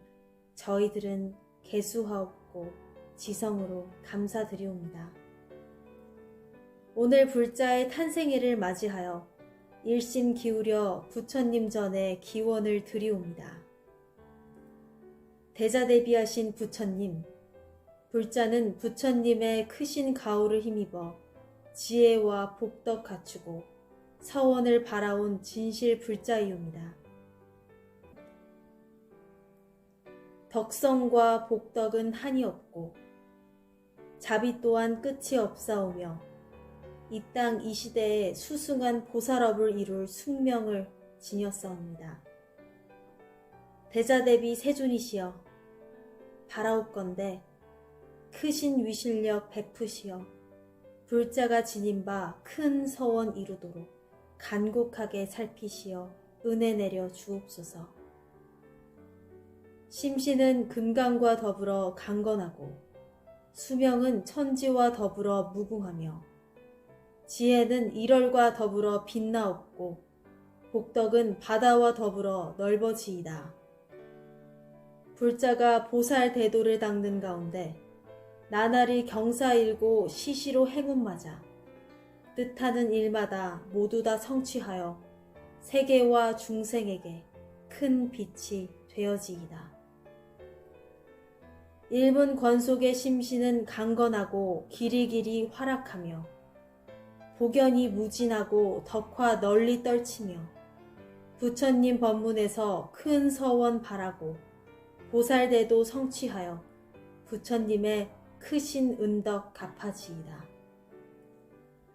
저희들은 개수하옵고 지성으로 감사드리옵니다. 오늘 불자의 탄생일을 맞이하여 일심 기울여 부처님 전에 기원을 드리옵니다. 대자대비하신 부처님, 불자는 부처님의 크신 가호를 힘입어 지혜와 복덕 갖추고 서원을 바라온 진실 불자이옵니다. 덕성과 복덕은 한이 없고 자비 또한 끝이 없사오며 이 땅 이 시대에 수승한 보살업을 이룰 숙명을 지녔사옵니다. 대자대비 세존이시여, 바라옵건대 크신 위실력 베푸시어 불자가 지닌 바 큰 서원 이루도록 간곡하게 살피시어 은혜 내려 주옵소서. 심신은 금강과 더불어 강건하고 수명은 천지와 더불어 무궁하며 지혜는 일월과 더불어 빛나옵고 복덕은 바다와 더불어 넓어지이다. 불자가 보살 대도를 닦는 가운데 나날이 경사일고 시시로 행운 맞아 뜻하는 일마다 모두 다 성취하여 세계와 중생에게 큰 빛이 되어지이다. 일문 권속의 심신은 강건하고 길이길이 활락하며 복연이 무진하고 덕화 널리 떨치며 부처님 법문에서 큰 서원 바라고 보살대도 성취하여 부처님의 크신 은덕 갚아지이다.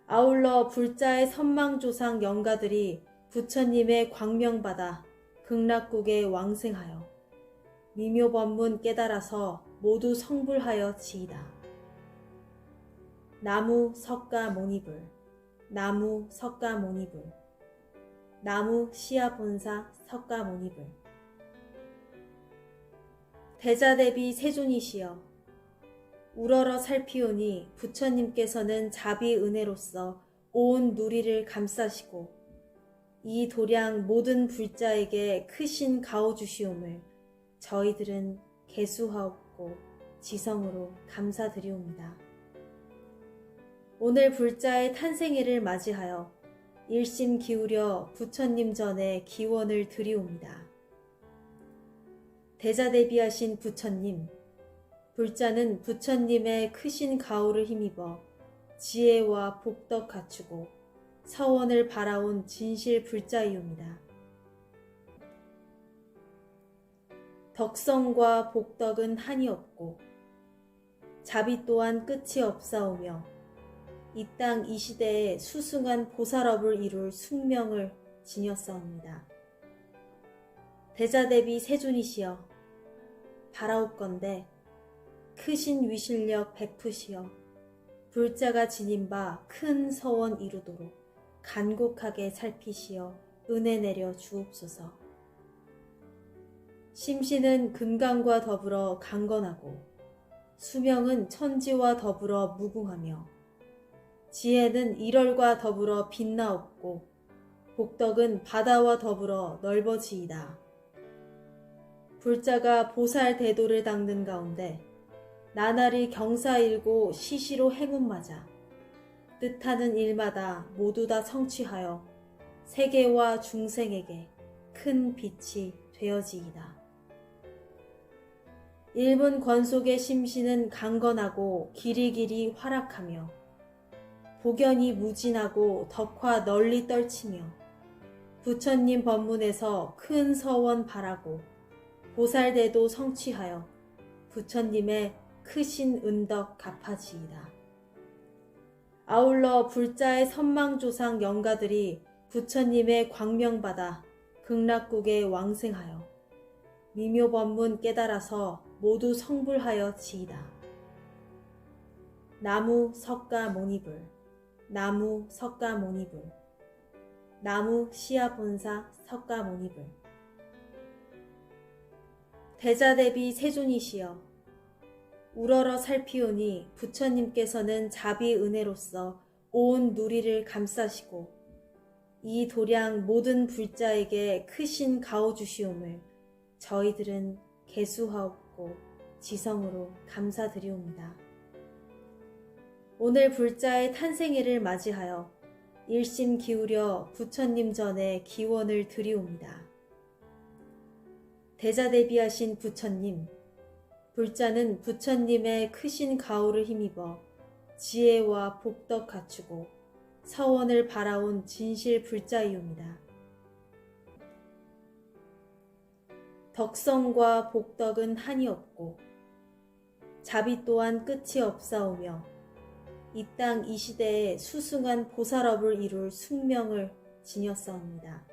아울러 불자의 선망조상 영가들이 부처님의 광명받아 극락국에 왕생하여 미묘법문 깨달아서 모두 성불하여 지이다. 나무 석가모니불, 나무 석가모니불, 나무 시야본사 석가모니불. 대자대비 세존이시여, 우러러 살피오니 부처님께서는 자비은혜로서 온 누리를 감싸시고 이 도량 모든 불자에게 크신 가호 주시옴을 저희들은 개수하옵고 지성으로 감사드리옵니다. 오늘 불자의 탄생일을 맞이하여 일심 기울여 부처님 전에 기원을 드리옵니다. 대자대비하신 부처님, 불자는 부처님의 크신 가호를 힘입어 지혜와 복덕 갖추고 서원을 바라온 진실 불자이옵니다. 덕성과 복덕은 한이 없고 자비 또한 끝이 없사오며 이 땅 이 시대에 수승한 보살업을 이룰 숙명을 지녔사옵니다. 대자대비 세존이시여, 바라옵건대 크신 위실력 베푸시어 불자가 지닌 바 큰 서원 이루도록 간곡하게 살피시어 은혜 내려 주옵소서. 심신은 금강과 더불어 강건하고 수명은 천지와 더불어 무궁하며 지혜는 일월과 더불어 빛나옵고 복덕은 바다와 더불어 넓어지이다. 불자가 보살 대도를 닦는 가운데 나날이 경사일고 시시로 행운 맞아 뜻하는 일마다 모두 다 성취하여 세계와 중생에게 큰 빛이 되어지이다. 일문 권속의 심신은 강건하고 길이길이 활약하며 복연이 무진하고 덕화 널리 떨치며 부처님 법문에서 큰 서원 바라고 보살대도 성취하여 부처님의 크신 은덕 갚아지이다. 아울러 불자의 선망조상 영가들이 부처님의 광명받아 극락국에 왕생하여 미묘법문 깨달아서 모두 성불하여 지이다. 나무 석가모니불, 나무 석가모니불, 나무 시야본사 석가모니불. 대자대비 세존이시여, 우러러 살피오니 부처님께서는 자비은혜로서 온 누리를 감싸시고 이 도량 모든 불자에게 크신 가호 주시옴을 저희들은 개수하옵고 지성으로 감사드리옵니다. 오늘 불자의 탄생일을 맞이하여 일심 기울여 부처님 전에 기원을 드리옵니다. 대자대비하신 부처님, 불자는 부처님의 크신 가호를 힘입어 지혜와 복덕 갖추고 서원을 바라온 진실 불자이옵니다. 덕성과 복덕은 한이 없고 자비 또한 끝이 없사오며 이 땅 이 시대에 수승한 보살업을 이룰 숙명을 지녔사옵니다.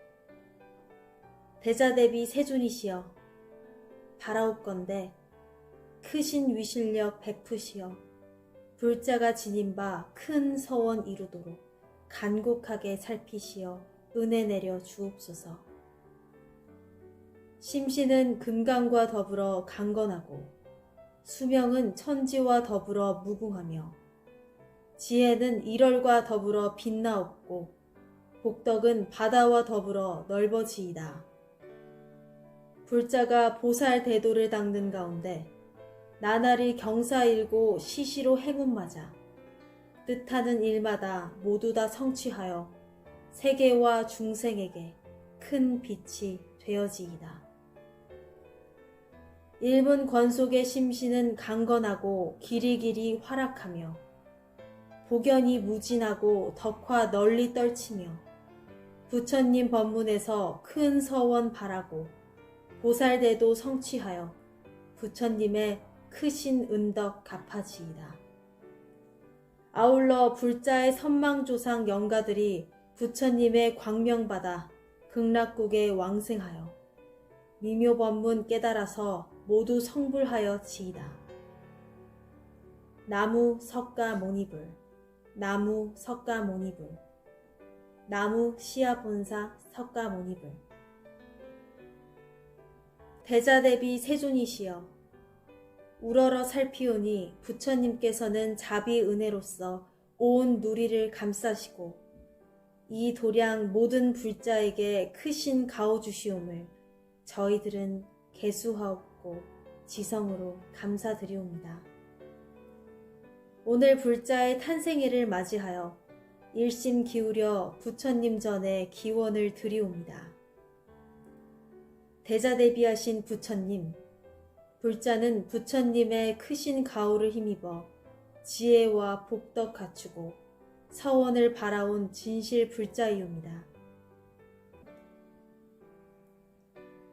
대자대비 세존이시여, 바라옵건대 크신 위실력 베푸시어 불자가 지닌 바 큰 서원 이루도록 간곡하게 살피시어 은혜 내려 주옵소서. 심신은 금강과 더불어 강건하고 수명은 천지와 더불어 무궁하며 지혜는 일월과 더불어 빛나옵고 복덕은 바다와 더불어 넓어지이다. 불자가 보살 대도를 닦는 가운데 나날이 경사일고 시시로 행운 맞아 뜻하는 일마다 모두 다 성취하여 세계와 중생에게 큰 빛이 되어지이다. 일문 권속의 심신은 강건하고 길이길이 활약하며 복연이 무진하고 덕화 널리 떨치며 부처님 법문에서 큰 서원 바라고 보살대도 성취하여 부처님의 크신 은덕 갚아지이다. 아울러 불자의 선망조상 영가들이 부처님의 광명받아 극락국에 왕생하여 미묘법문 깨달아서 모두 성불하여 지이다. 나무 석가모니불, 나무 석가모니불, 나무 시아본사 석가모니불. 대자대비 세존이시여, 우러러 살피오니 부처님께서는 자비은혜로서 온 누리를 감싸시고 이 도량 모든 불자에게 크신 가호 주시옴을 저희들은 개수하옵고 지성으로 감사드리옵니다. 오늘 불자의 탄생일을 맞이하여 일심 기울여 부처님 전에 기원을 드리옵니다. 대자대비하신 부처님, 불자는 부처님의 크신 가호를 힘입어 지혜와 복덕 갖추고 서원을 바라온 진실 불자이옵니다.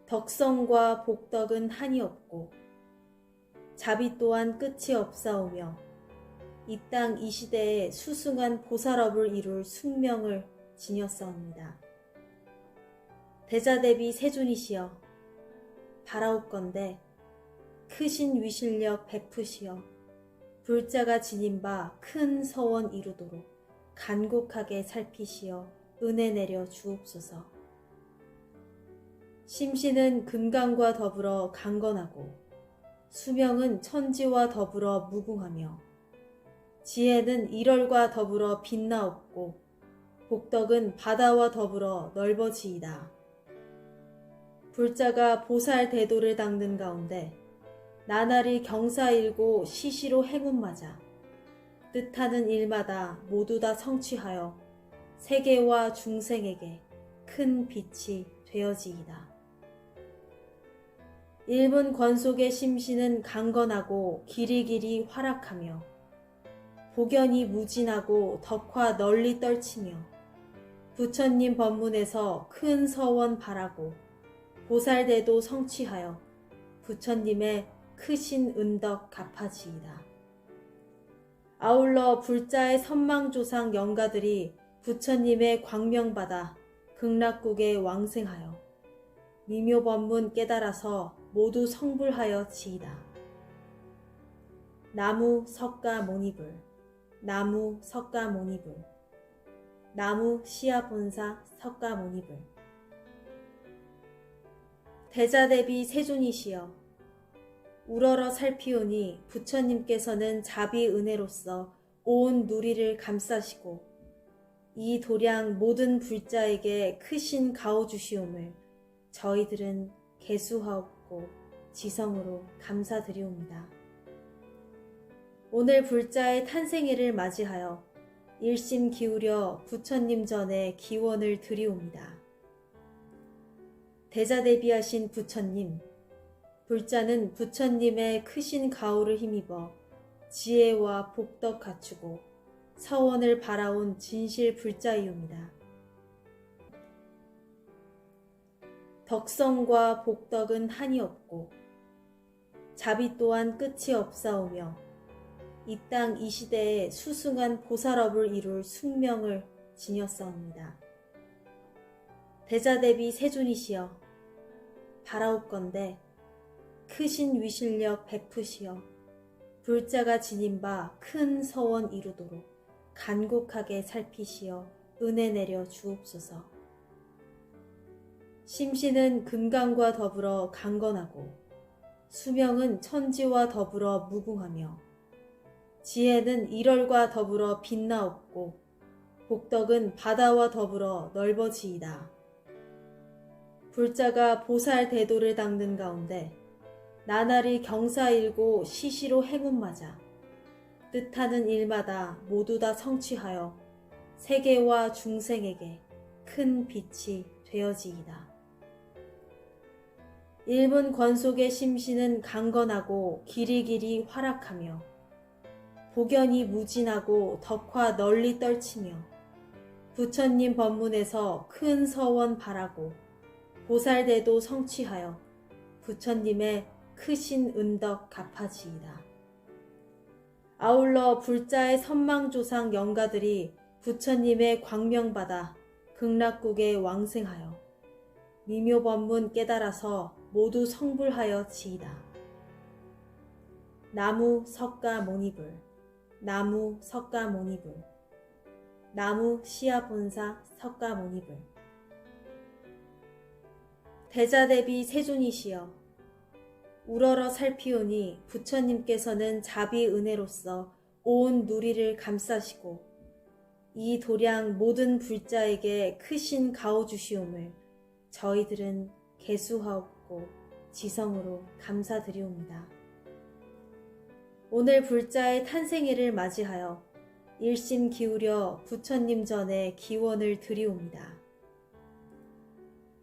덕성과 복덕은 한이 없고 자비 또한 끝이 없사오며 이 땅 이 시대에 수승한 보살업을 이룰 숙명을 지녔사옵니다. 대자대비 세존이시여, 바라옵건대 크신 위실력 베푸시어 불자가 지닌 바 큰 서원 이루도록 간곡하게 살피시어 은혜 내려 주옵소서. 심신은 금강과 더불어 강건하고 수명은 천지와 더불어 무궁하며 지혜는 일월과 더불어 빛나옵고 복덕은 바다와 더불어 넓어지이다. 불자가 보살 대도를 닦는 가운데 나날이 경사일고 시시로 행운 맞아 뜻하는 일마다 모두 다 성취하여 세계와 중생에게 큰 빛이 되어지이다. 일문 권속의 심신은 강건하고 길이길이 활약하며 복연이 무진하고 덕화 널리 떨치며 부처님 법문에서 큰 서원 바라고 보살대도 성취하여 부처님의 크신 은덕 갚아지이다. 아울러 불자의 선망조상 영가들이 부처님의 광명받아 극락국에 왕생하여 미묘법문 깨달아서 모두 성불하여 지이다. 나무 석가모니불, 나무 석가모니불, 나무 시아본사 석가모니불. 대자대비 세존이시여, 우러러 살피오니 부처님께서는 자비은혜로서 온 누리를 감싸시고 이 도량 모든 불자에게 크신 가호 주시옴을 저희들은 개수하옵고 지성으로 감사드리옵니다. 오늘 불자의 탄생일을 맞이하여 일심 기울여 부처님 전에 기원을 드리옵니다. 대자대비하신 부처님, 불자는 부처님의 크신 가호를 힘입어 지혜와 복덕 갖추고 서원을 바라온 진실 불자이옵니다. 덕성과 복덕은 한이 없고 자비 또한 끝이 없사오며 이 땅 이 시대에 수승한 보살업을 이룰 숙명을 지녔사옵니다. 대자대비 세존이시여, 바라옵건대 크신 위실력 베푸시어 불자가 지닌 바 큰 서원 이루도록 간곡하게 살피시어 은혜 내려 주옵소서. 심신은 금강과 더불어 강건하고 수명은 천지와 더불어 무궁하며 지혜는 일월과 더불어 빛나옵고 복덕은 바다와 더불어 넓어지이다. 불자가 보살 대도를 닦는 가운데 나날이 경사일고 시시로 행운 맞아 뜻하는 일마다 모두 다 성취하여 세계와 중생에게 큰 빛이 되어지이다. 일문 권속의 심신은 강건하고 길이길이 활약하며 복연이 무진하고 덕화 널리 떨치며 부처님 법문에서 큰 서원 바라고 보살대도 성취하여 부처님의 크신 은덕 갚아지이다. 아울러 불자의 선망조상 영가들이 부처님의 광명받아 극락국에 왕생하여 미묘법문 깨달아서 모두 성불하여 지이다. 나무 석가모니불, 나무 석가모니불, 나무 시아본사 석가모니불. 대자대비 세존이시여, 우러러 살피오니 부처님께서는 자비은혜로서 온 누리를 감싸시고 이 도량 모든 불자에게 크신 가호 주시옴을 저희들은 개수하옵고 지성으로 감사드리옵니다. 오늘 불자의 탄생일을 맞이하여 일심 기울여 부처님 전에 기원을 드리옵니다.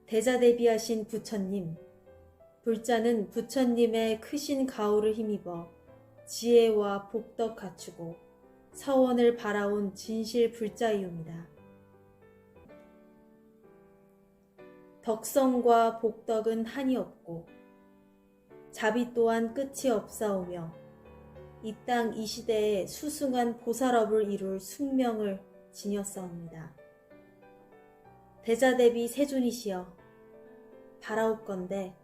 대자대비하신 부처님, 불자는 부처님의 크신 가호를 힘입어 지혜와 복덕 갖추고 서원을 바라온 진실 불자이옵니다. 덕성과 복덕은 한이 없고 자비 또한 끝이 없사오며 이 땅 이 시대에 수승한 보살업을 이룰 숙명을 지녔사옵니다. 대자대비 세존이시여, 바라옵건대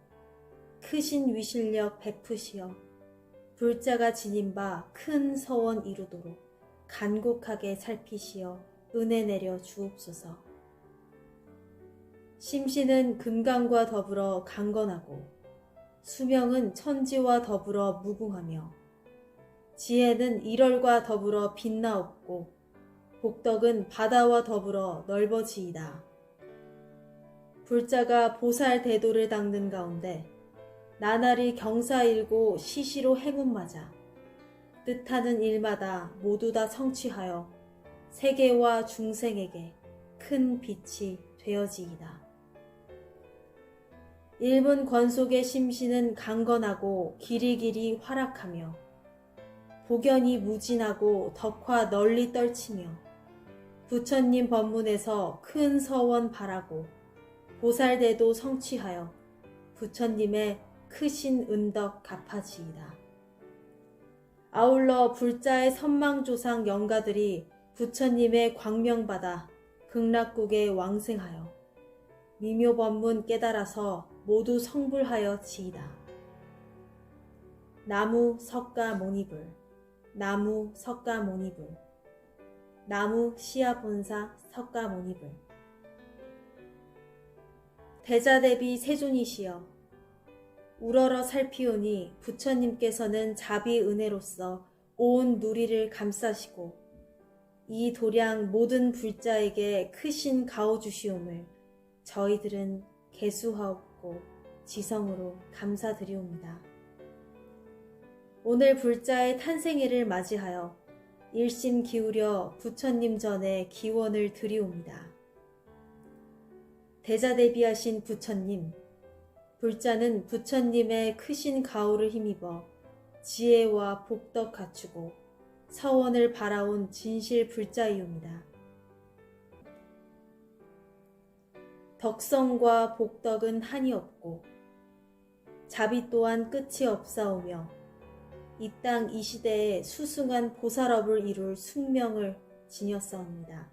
크신 위실력 베푸시어 불자가 지닌 바 큰 서원 이루도록 간곡하게 살피시어 은혜 내려 주옵소서. 심신은 금강과 더불어 강건하고 수명은 천지와 더불어 무궁하며 지혜는 일월과 더불어 빛나옵고 복덕은 바다와 더불어 넓어지이다. 불자가 보살 대도를 닦는 가운데 나날이 경사일고 시시로 행운 맞아 뜻하는 일마다 모두 다 성취하여 세계와 중생에게 큰 빛이 되어지이다. 일문 권속의 심신은 강건하고 길이길이 활약하며 복연이 무진하고 덕화 널리 떨치며 부처님 법문에서 큰 서원 바라고 보살대도 성취하여 부처님의 크신 은덕 갚아지이다. 아울러 불자의 선망조상 영가들이 부처님의 광명받아 극락국에 왕생하여 미묘법문 깨달아서 모두 성불하여 지이다. 나무 석가모니불, 나무 석가모니불, 나무 시아본사 석가모니불. 대자대비 세존이시여, 우러러 살피오니 부처님께서는 자비은혜로서 온 누리를 감싸시고 이 도량 모든 불자에게 크신 가호 주시옴을 저희들은 개수하옵고 지성으로 감사드리옵니다. 오늘 불자의 탄생일을 맞이하여 일심 기울여 부처님 전에 기원을 드리옵니다. 대자대비하신 부처님, 불자는 부처님의 크신 가호를 힘입어 지혜와 복덕 갖추고 서원을 바라온 진실 불자이옵니다. 덕성과 복덕은 한이 없고 자비 또한 끝이 없사오며 이 땅 이 시대에 수승한 보살업을 이룰 숙명을 지녔사옵니다.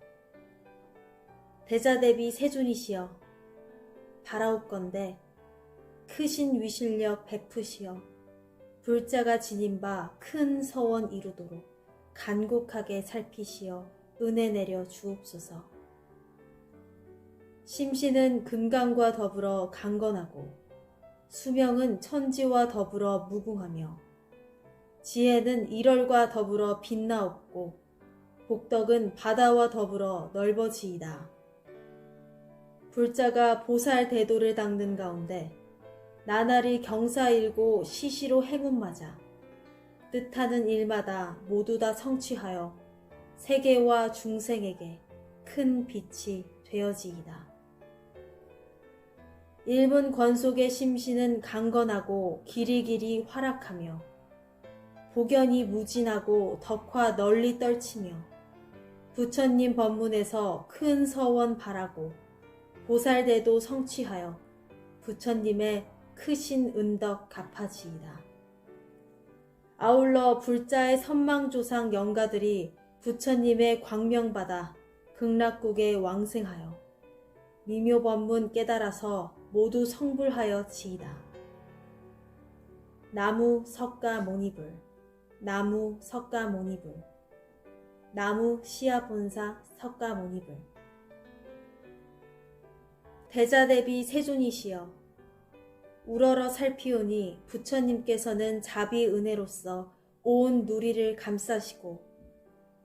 대자대비 세존이시여, 바라옵건대 크신 위실력 베푸시어 불자가 지닌 바 큰 서원 이루도록 간곡하게 살피시어 은혜 내려 주옵소서. 심신은 금강과 더불어 강건하고 수명은 천지와 더불어 무궁하며 지혜는 일월과 더불어 빛나옵고 복덕은 바다와 더불어 넓어지이다. 불자가 보살 대도를 닦는 가운데 나날이 경사일고 시시로 행운 맞아 뜻하는 일마다 모두 다 성취하여 세계와 중생에게 큰 빛이 되어지이다. 일문 권속의 심신은 강건하고 길이길이 활약하며 복연이 무진하고 덕화 널리 떨치며 부처님 법문에서 큰 서원 바라고 보살대도 성취하여 부처님의 크신 은덕 갚아지이다. 아울러 불자의 선망조상 영가들이 부처님의 광명받아 극락국에 왕생하여 미묘법문 깨달아서 모두 성불하여 지이다. 나무 석가모니불, 나무 석가모니불, 나무 시아본사 석가모니불. 대자대비 세존이시여, 우러러 살피오니 부처님께서는 자비은혜로서 온 누리를 감싸시고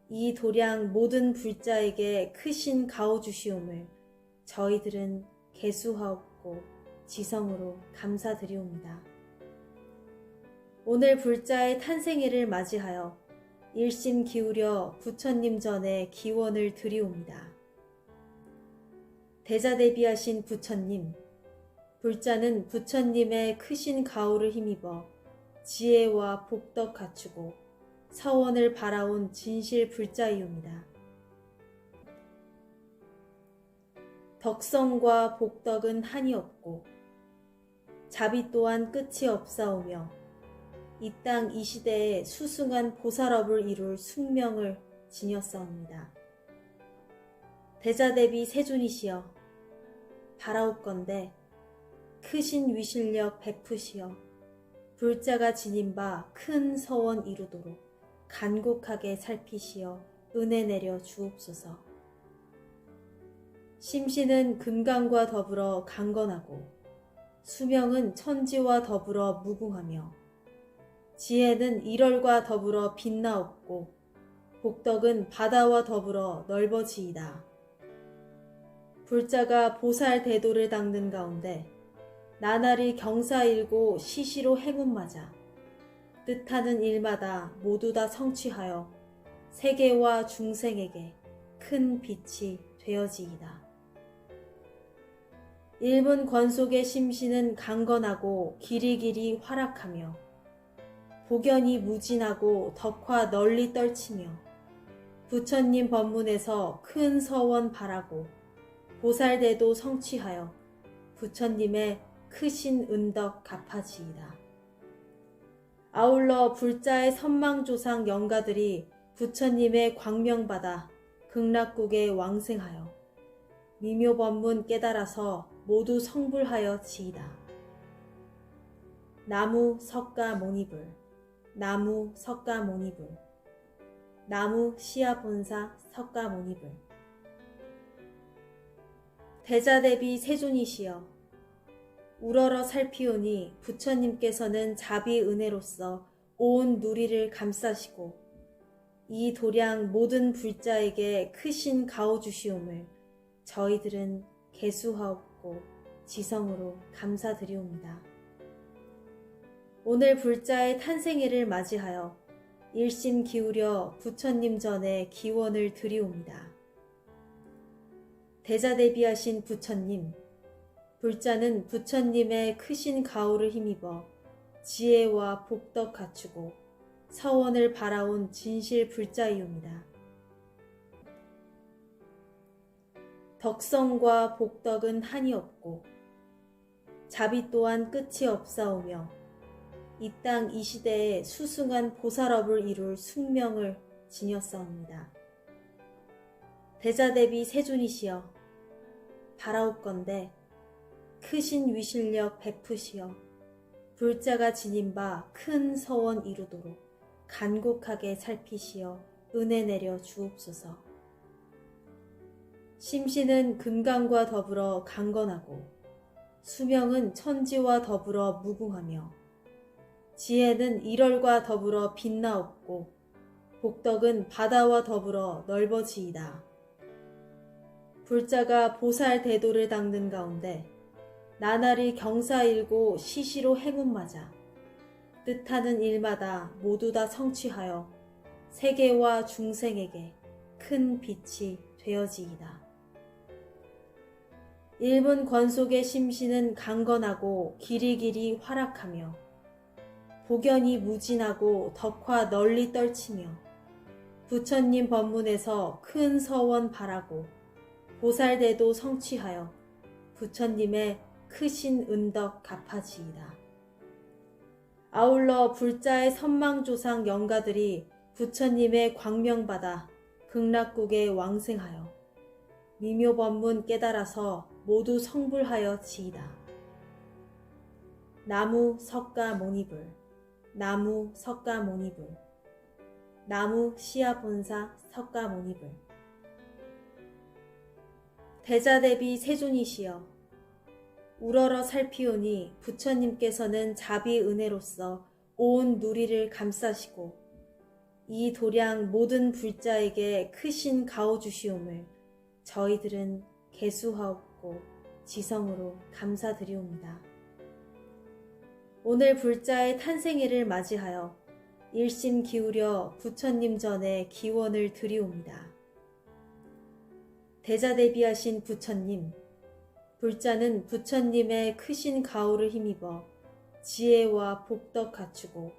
이 도량 모든 불자에게 크신 가호 주시옴을 저희들은 개수하옵고 지성으로 감사드리옵니다. 오늘 불자의 탄생일을 맞이하여 일심 기울여 부처님 전에 기원을 드리옵니다. 대자대비하신 부처님, 불자는 부처님의 크신 가호를 힘입어 지혜와 복덕 갖추고 서원을 바라온 진실 불자이옵니다. 덕성과 복덕은 한이 없고 자비 또한 끝이 없사오며 이 땅 이 시대에 수승한 보살업을 이룰 숙명을 지녔사옵니다. 대자대비 세존이시여, 바라옵건대 크신 위실력 베푸시어 불자가 지닌 바 큰 서원 이루도록 간곡하게 살피시어 은혜 내려 주옵소서. 심신은 금강과 더불어 강건하고 수명은 천지와 더불어 무궁하며 지혜는 일월과 더불어 빛나옵고 복덕은 바다와 더불어 넓어지이다. 불자가 보살 대도를 닦는 가운데 나날이 경사일고 시시로 행운 맞아 뜻하는 일마다 모두 다 성취하여 세계와 중생에게 큰 빛이 되어지이다. 일문 권속의 심신은 강건하고 길이길이 활락하며 복연이 무진하고 덕화 널리 떨치며 부처님 법문에서 큰 서원 바라고 보살대도 성취하여 부처님의 크신 은덕 갚아지이다. 아울러 불자의 선망조상 영가들이 부처님의 광명받아 극락국에 왕생하여 미묘법문 깨달아서 모두 성불하여 지이다. 나무 석가모니불, 나무 석가모니불, 나무 시아본사 석가모니불. 대자대비 세존이시여, 우러러 살피오니 부처님께서는 자비은혜로서 온 누리를 감싸시고 이 도량 모든 불자에게 크신 가호 주시옴을 저희들은 개수하옵고 지성으로 감사드리옵니다. 오늘 불자의 탄생일을 맞이하여 일심 기울여 부처님 전에 기원을 드리옵니다. 대자대비하신 부처님, 불자는 부처님의 크신 가호를 힘입어 지혜와 복덕 갖추고 서원을 바라온 진실 불자이옵니다. 덕성과 복덕은 한이 없고 자비 또한 끝이 없사오며 이 땅 이 시대에 수승한 보살업을 이룰 숙명을 지녔사옵니다. 대자대비 세존이시여, 바라옵건대 크신 위실력 베푸시어 불자가 지닌 바 큰 서원 이루도록 간곡하게 살피시어 은혜 내려 주옵소서. 심신은 금강과 더불어 강건하고 수명은 천지와 더불어 무궁하며 지혜는 일월과 더불어 빛나옵고 복덕은 바다와 더불어 넓어지이다. 불자가 보살 대도를 닦는 가운데 나날이 경사일고 시시로 행운 맞아 뜻하는 일마다 모두 다 성취하여 세계와 중생에게 큰 빛이 되어지이다. 일문 권속의 심신은 강건하고 길이길이 활락하며 복연이 무진하고 덕화 널리 떨치며 부처님 법문에서 큰 서원 바라고 보살대도 성취하여 부처님의 크신 은덕 갚아지이다. 아울러 불자의 선망조상 영가들이 부처님의 광명받아 극락국에 왕생하여 미묘법문 깨달아서 모두 성불하여 지이다. 나무 석가모니불, 나무 석가모니불, 나무 시아본사 석가모니불. 대자대비 세존이시여, 우러러 살피오니 부처님께서는 자비은혜로서 온 누리를 감싸시고 이 도량 모든 불자에게 크신 가호 주시옴을 저희들은 개수하옵고 지성으로 감사드리옵니다. 오늘 불자의 탄생일을 맞이하여 일심 기울여 부처님 전에 기원을 드리옵니다. 대자대비하신 부처님, 불자는 부처님의 크신 가호를 힘입어 지혜와 복덕 갖추고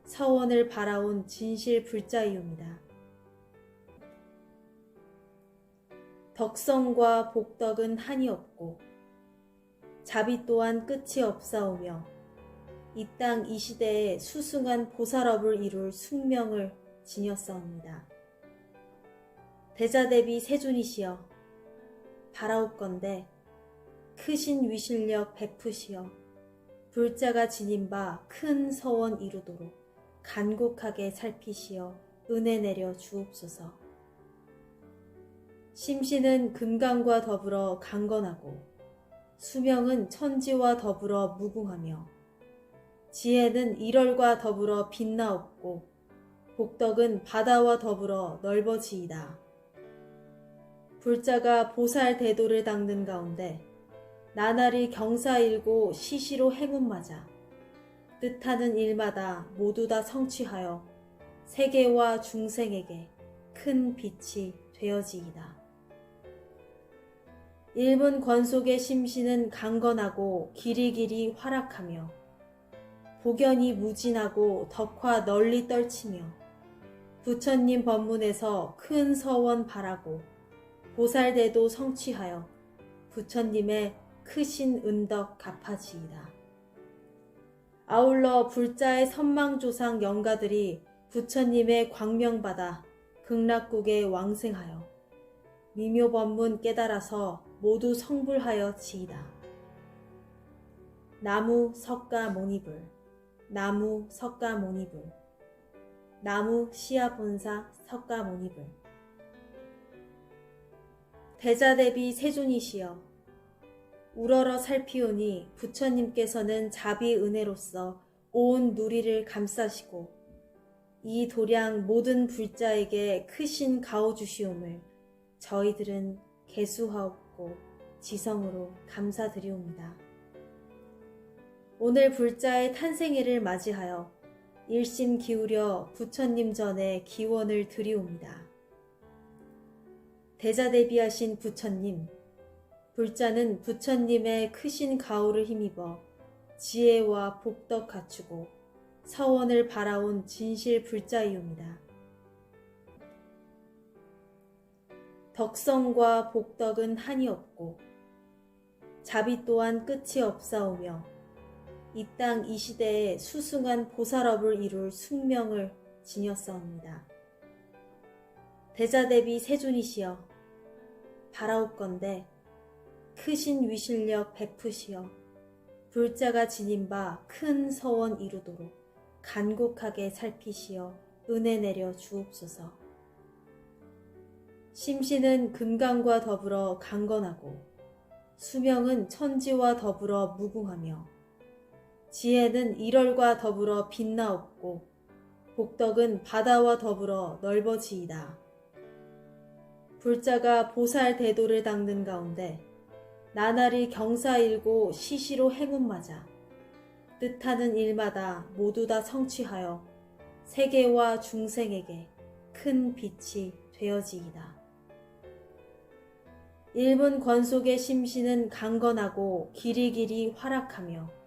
서원을 바라온 진실 불자이옵니다. 덕성과 복덕은 한이 없고 자비 또한 끝이 없사오며 이 땅 이 시대에 수승한 보살업을 이룰 숙명을 지녔사옵니다. 대자대비 세존이시여, 바라옵건대 크신 위실력 베푸시어 불자가 지닌 바 큰 서원 이루도록 간곡하게 살피시어 은혜 내려 주옵소서. 심신은 금강과 더불어 강건하고 수명은 천지와 더불어 무궁하며 지혜는 일월과 더불어 빛나옵고 복덕은 바다와 더불어 넓어지이다. 불자가 보살 대도를 닦는 가운데 나날이 경사일고 시시로 행운 맞아 뜻하는 일마다 모두 다 성취하여 세계와 중생에게 큰 빛이 되어지이다. 일문 권속의 심신은 강건하고 길이길이 활락하며 복연이 무진하고 덕화 널리 떨치며 부처님 법문에서 큰 서원 바라고 보살대도 성취하여 부처님의 크신 은덕 갚아지이다. 아울러 불자의 선망조상 영가들이 부처님의 광명받아 극락국에 왕생하여 미묘법문 깨달아서 모두 성불하여 지이다. 나무 석가모니불, 나무 석가모니불, 나무 시아본사 석가모니불. 대자대비 세존이시여, 우러러 살피오니 부처님께서는 자비은혜로서 온 누리를 감싸시고 이 도량 모든 불자에게 크신 가호 주시옴을 저희들은 개수하옵고 지성으로 감사드리옵니다. 오늘 불자의 탄생일을 맞이하여 일심 기울여 부처님 전에 기원을 드리옵니다. 대자대비하신 부처님, 불자는 부처님의 크신 가호를 힘입어 지혜와 복덕 갖추고 서원을 바라온 진실 불자이옵니다. 덕성과 복덕은 한이 없고 자비 또한 끝이 없사오며 이 땅 이 시대에 수승한 보살업을 이룰 숙명을 지녔사옵니다. 대자대비 세존이시여, 바라옵건대 크신 위실력 베푸시어 불자가 지닌 바 큰 서원 이루도록 간곡하게 살피시어 은혜 내려 주옵소서. 심신은 금강과 더불어 강건하고 수명은 천지와 더불어 무궁하며 지혜는 일월과 더불어 빛나옵고 복덕은 바다와 더불어 넓어지이다. 불자가 보살 대도를 닦는 가운데 나날이 경사일고 시시로 행운 맞아 뜻하는 일마다 모두 다 성취하여 세계와 중생에게 큰 빛이 되어지이다. 일문 권속의 심신은 강건하고 길이길이 활락하며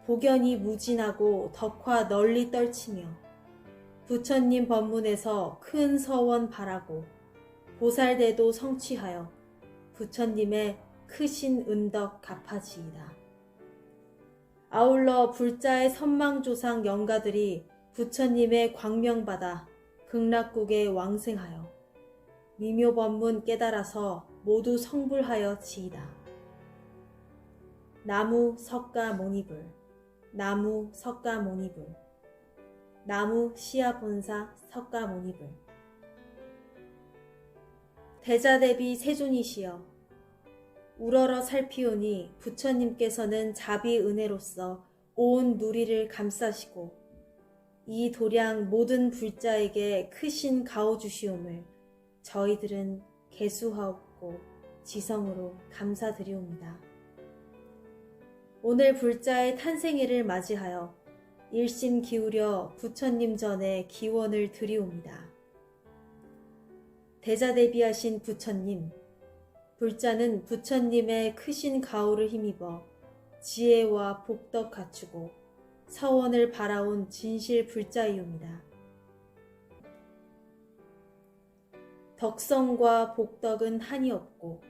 복연이 무진하고 덕화 널리 떨치며 부처님 법문에서 큰 서원 바라고 보살대도 성취하여 부처님의 크신 은덕 갚아지이다. 아울러 불자의 선망조상 영가들이 부처님의 광명받아 극락국에 왕생하여 미묘법문 깨달아서 모두 성불하여 지이다. 나무 석가모니불, 나무 석가모니불, 나무 시아본사 석가모니불. 대자대비 세존이시여, 우러러 살피오니 부처님께서는 자비은혜로서 온 누리를 감싸시고 이 도량 모든 불자에게 크신 가호 주시옴을 저희들은 개수하옵고 지성으로 감사드리옵니다. 오늘 불자의 탄생일을 맞이하여 일심 기울여 부처님 전에 기원을 드리옵니다. 대자대비하신 부처님, 불자는 부처님의 크신 가호를 힘입어 지혜와 복덕 갖추고 서원을 바라온 진실 불자이옵니다. 덕성과 복덕은 한이 없고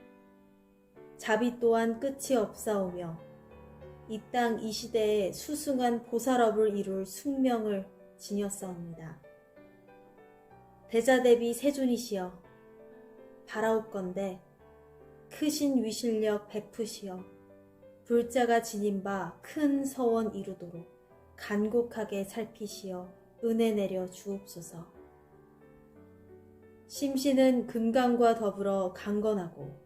자비 또한 끝이 없사오며 이 땅 이 시대에 수승한 보살업을 이룰 숙명을 지녔사옵니다. 대자대비 세존이시여, 바라옵건대 크신 위실력 베푸시어 불자가 지닌 바 큰 서원 이루도록 간곡하게 살피시어 은혜 내려 주옵소서. 심신은 금강과 더불어 강건하고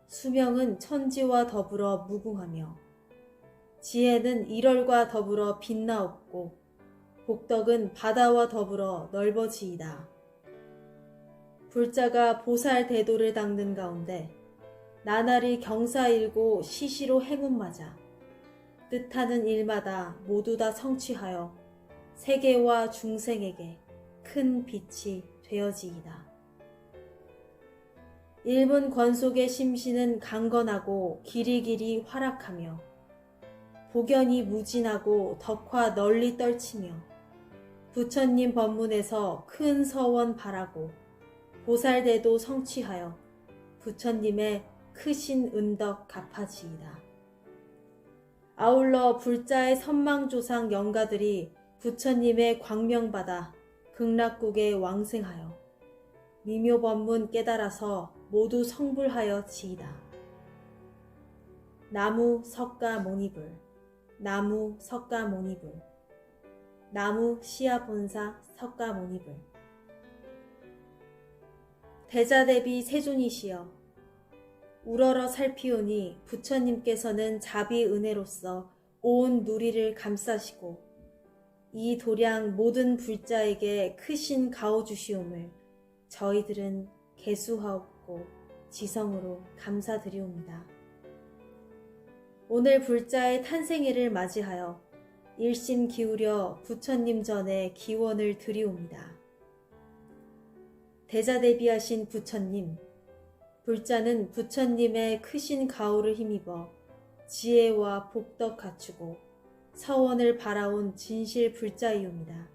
수명은 천지와 더불어 무궁하며 지혜는 일월과 더불어 빛나옵고 복덕은 바다와 더불어 넓어지이다. 불자가 보살 대도를 닦는 가운데 나날이 경사일고 시시로 행운 맞아 뜻하는 일마다 모두 다 성취하여 세계와 중생에게 큰 빛이 되어지이다. 일문 권속의 심신은 강건하고 길이길이 활락하며 복연이 무진하고 덕화 널리 떨치며 부처님 법문에서 큰 서원 바라고 보살대도 성취하여 부처님의 크신 은덕 갚아지이다. 아울러 불자의 선망조상 영가들이 부처님의 광명받아 극락국에 왕생하여 미묘법문 깨달아서 모두 성불하여 지이다. 나무 석가모니불, 나무 석가모니불, 나무 시아본사 석가모니불. 대자대비 세존이시여, 우러러 살피오니 부처님께서는 자비은혜로서 온 누리를 감싸시고 이 도량 모든 불자에게 크신 가호 주시옴을 저희들은 개수하옵고 지성으로 감사드리옵니다. 오늘 불자의 탄생일을 맞이하여 일심 기울여 부처님 전에 기원을 드리옵니다. 대자대비하신 부처님, 불자는 부처님의 크신 가호를 힘입어 지혜와 복덕 갖추고 서원을 바라온 진실 불자이옵니다.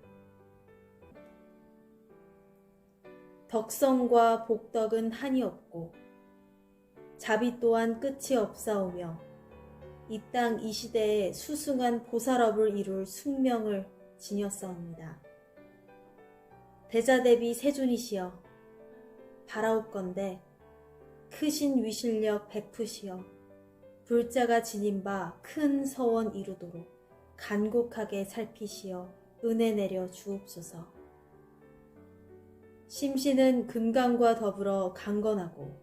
덕성과 복덕은 한이 없고 자비 또한 끝이 없사오며 이 땅 이 시대에 수승한 보살업을 이룰 숙명을 지녔사옵니다. 대자대비 세존이시여, 바라옵건대 크신 위실력 베푸시어 불자가 지닌 바 큰 서원 이루도록 간곡하게 살피시어 은혜 내려 주옵소서. 심신은 금강과 더불어 강건하고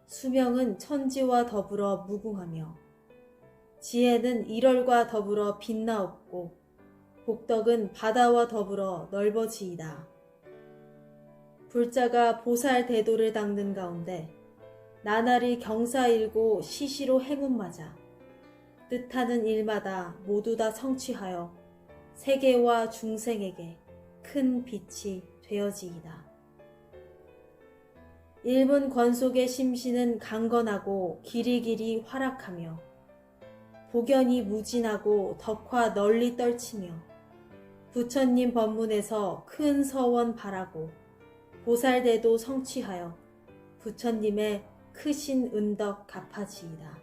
수명은 천지와 더불어 무궁하며 지혜는 일월과 더불어 빛나옵고 복덕은 바다와 더불어 넓어지이다. 불자가 보살 대도를 닦는 가운데 나날이 경사일고 시시로 행운 맞아 뜻하는 일마다 모두 다 성취하여 세계와 중생에게 큰 빛이 되어지이다. 일문 권속의 심신은 강건하고 길이길이 활락하며 복연이 무진하고 덕화 널리 떨치며 부처님 법문에서 큰 서원 바라고 보살대도 성취하여 부처님의 크신 은덕 갚아지이다.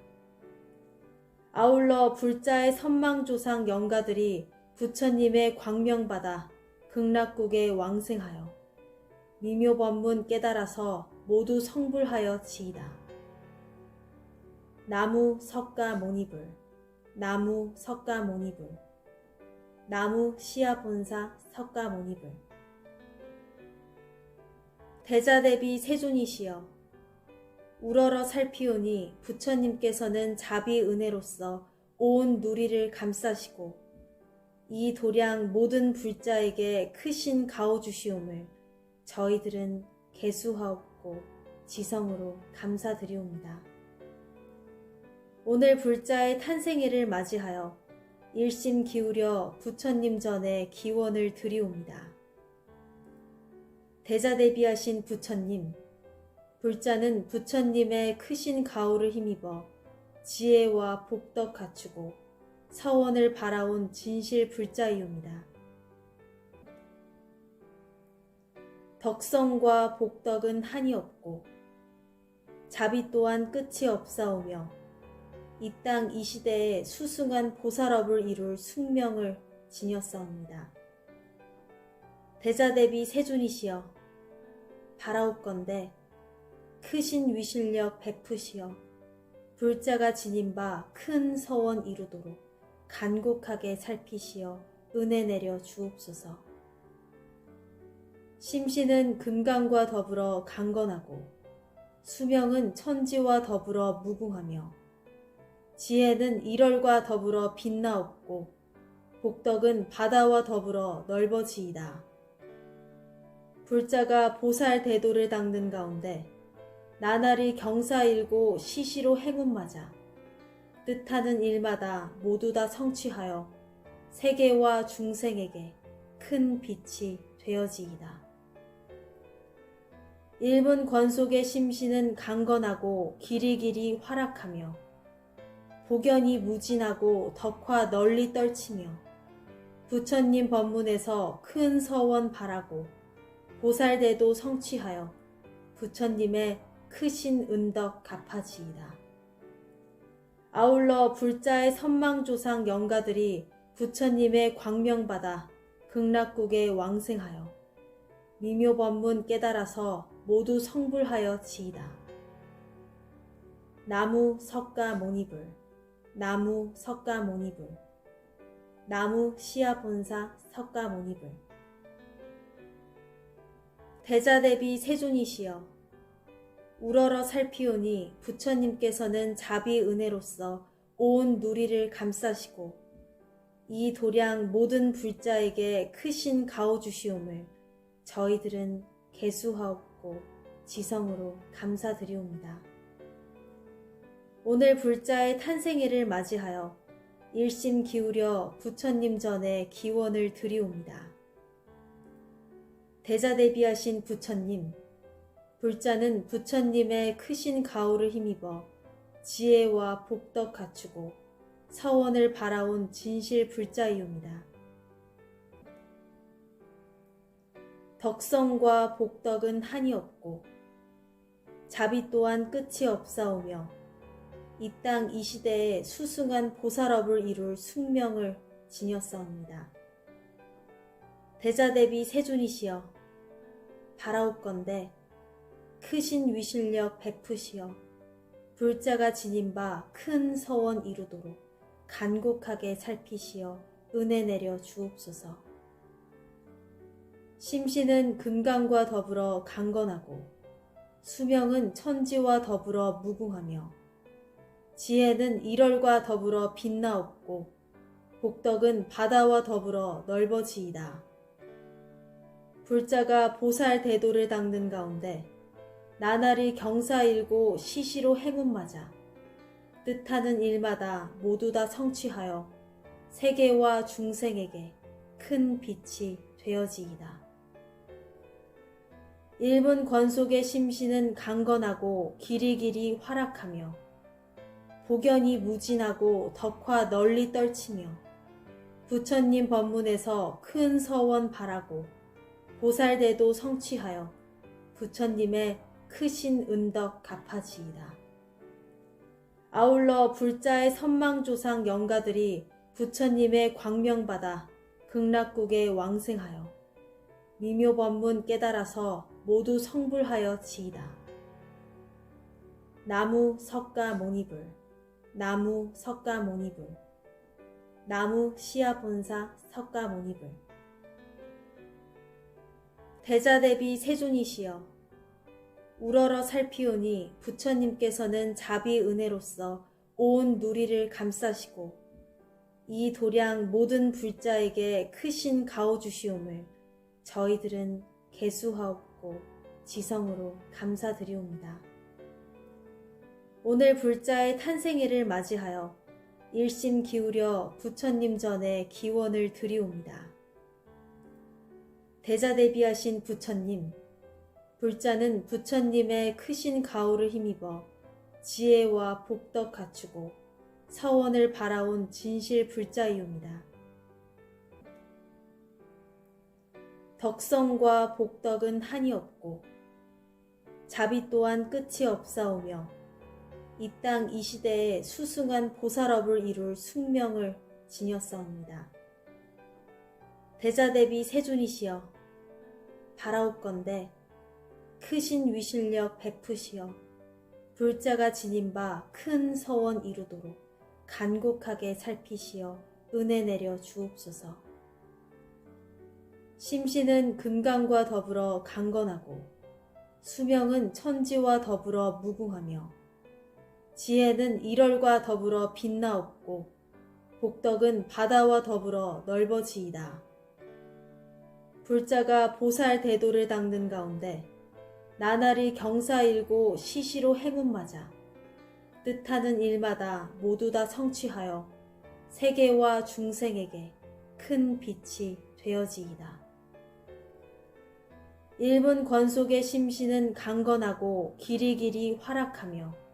아울러 불자의 선망조상 영가들이 부처님의 광명받아 극락국에 왕생하여 미묘법문 깨달아서 모두 성불하여 지이다. 나무 석가모니불, 나무 석가모니불, 나무 시아본사 석가모니불. 대자대비 세존이시여, 우러러 살피오니 부처님께서는 자비은혜로서 온 누리를 감싸시고 이 도량 모든 불자에게 크신 가호주시옴을 저희들은 개수하옵고 지성으로 감사드리옵니다. 오늘 불자의 탄생일을 맞이하여 일심 기울여 부처님 전에 기원을 드리옵니다. 대자대비하신 부처님, 불자는 부처님의 크신 가호를 힘입어 지혜와 복덕 갖추고 서원을 바라온 진실 불자이옵니다. 덕성과 복덕은 한이 없고 자비 또한 끝이 없사오며 이 땅 이 시대에 수승한 보살업을 이룰 숙명을 지녔사옵니다. 대자대비 세존이시여, 바라옵건대 크신 위실력 베푸시어 불자가 지닌 바 큰 서원 이루도록 간곡하게 살피시어 은혜 내려 주옵소서. 심신은 금강과 더불어 강건하고 수명은 천지와 더불어 무궁하며 지혜는 일월과 더불어 빛나옵고 복덕은 바다와 더불어 넓어지이다. 불자가 보살 대도를 닦는 가운데 나날이 경사일고 시시로 행운 맞아 뜻하는 일마다 모두 다 성취하여 세계와 중생에게 큰 빛이 되어지이다. 일문 권속의 심신은 강건하고 길이길이 활약하며 복연이 무진하고 덕화 널리 떨치며 부처님 법문에서 큰 서원 바라고 보살대도 성취하여 부처님의 크신 은덕 갚아지이다. 아울러 불자의 선망조상 영가들이 부처님의 광명받아 극락국에 왕생하여 미묘법문 깨달아서 모두 성불하여 지이다. 나무 석가모니불, 나무 석가모니불, 나무 시아본사 석가모니불. 대자대비 세존이시여, 우러러 살피오니 부처님께서는 자비은혜로서 온 누리를 감싸시고 이 도량 모든 불자에게 크신 가호주시옴을 저희들은 개수하옵고 지성으로 감사드리옵니다. 오늘 불자의 탄생일을 맞이하여 일심 기울여 부처님 전에 기원을 드리옵니다. 대자대비하신 부처님, 불자는 부처님의 크신 가호를 힘입어 지혜와 복덕 갖추고 서원을 바라온 진실 불자이옵니다. 덕성과 복덕은 한이 없고 자비 또한 끝이 없사오며 이 땅 이 시대에 수승한 보살업을 이룰 숙명을 지녔사옵니다. 대자대비 세존이시여, 바라옵건대 크신 위실력 베푸시어 불자가 지닌 바 큰 서원 이루도록 간곡하게 살피시어 은혜 내려 주옵소서. 심신은 금강과 더불어 강건하고 수명은 천지와 더불어 무궁하며 지혜는 일월과 더불어 빛나옵고 복덕은 바다와 더불어 넓어지이다. 불자가 보살 대도를 닦는 가운데 나날이 경사일고 시시로 행운 맞아 뜻하는 일마다 모두 다 성취하여 세계와 중생에게 큰 빛이 되어지이다. 일문 권속의 심신은 강건하고 길이길이 활약하며 복연이 무진하고 덕화 널리 떨치며 부처님 법문에서 큰 서원 바라고 보살대도 성취하여 부처님의 크신 은덕 갚아지이다. 아울러 불자의 선망조상 영가들이 부처님의 광명받아 극락국에 왕생하여 미묘법문 깨달아서 모두 성불하여 지이다. 나무 석가모니불, 나무 석가모니불, 나무 시아본사 석가모니불. 대자대비 세존이시여, 우러러 살피오니 부처님께서는 자비은혜로서 온 누리를 감싸시고 이 도량 모든 불자에게 크신 가호 주시옴을 저희들은 개수하옵고 지성으로 감사드리옵니다. 오늘 불자의 탄생일을 맞이하여 일심 기울여 부처님 전에 기원을 드리옵니다. 대자대비하신 부처님, 불자는 부처님의 크신 가호를 힘입어 지혜와 복덕 갖추고 서원을 바라온 진실 불자이옵니다. 덕성과 복덕은 한이 없고 자비 또한 끝이 없사오며 이 땅 이 시대에 수승한 보살업을 이룰 숙명을 지녔사옵니다. 대자대비 세존이시여, 바라옵건대 크신 위실력 베푸시어 불자가 지닌 바 큰 서원 이루도록 간곡하게 살피시어 은혜 내려 주옵소서. 심신은 금강과 더불어 강건하고 수명은 천지와 더불어 무궁하며 지혜는 일월과 더불어 빛나옵고 복덕은 바다와 더불어 넓어지이다. 불자가 보살 대도를 닦는 가운데 나날이 경사일고 시시로 행운 맞아 뜻하는 일마다 모두 다 성취하여 세계와 중생에게 큰 빛이 되어지이다. 일문 권속의 심신은 강건하고 길이길이 활약하며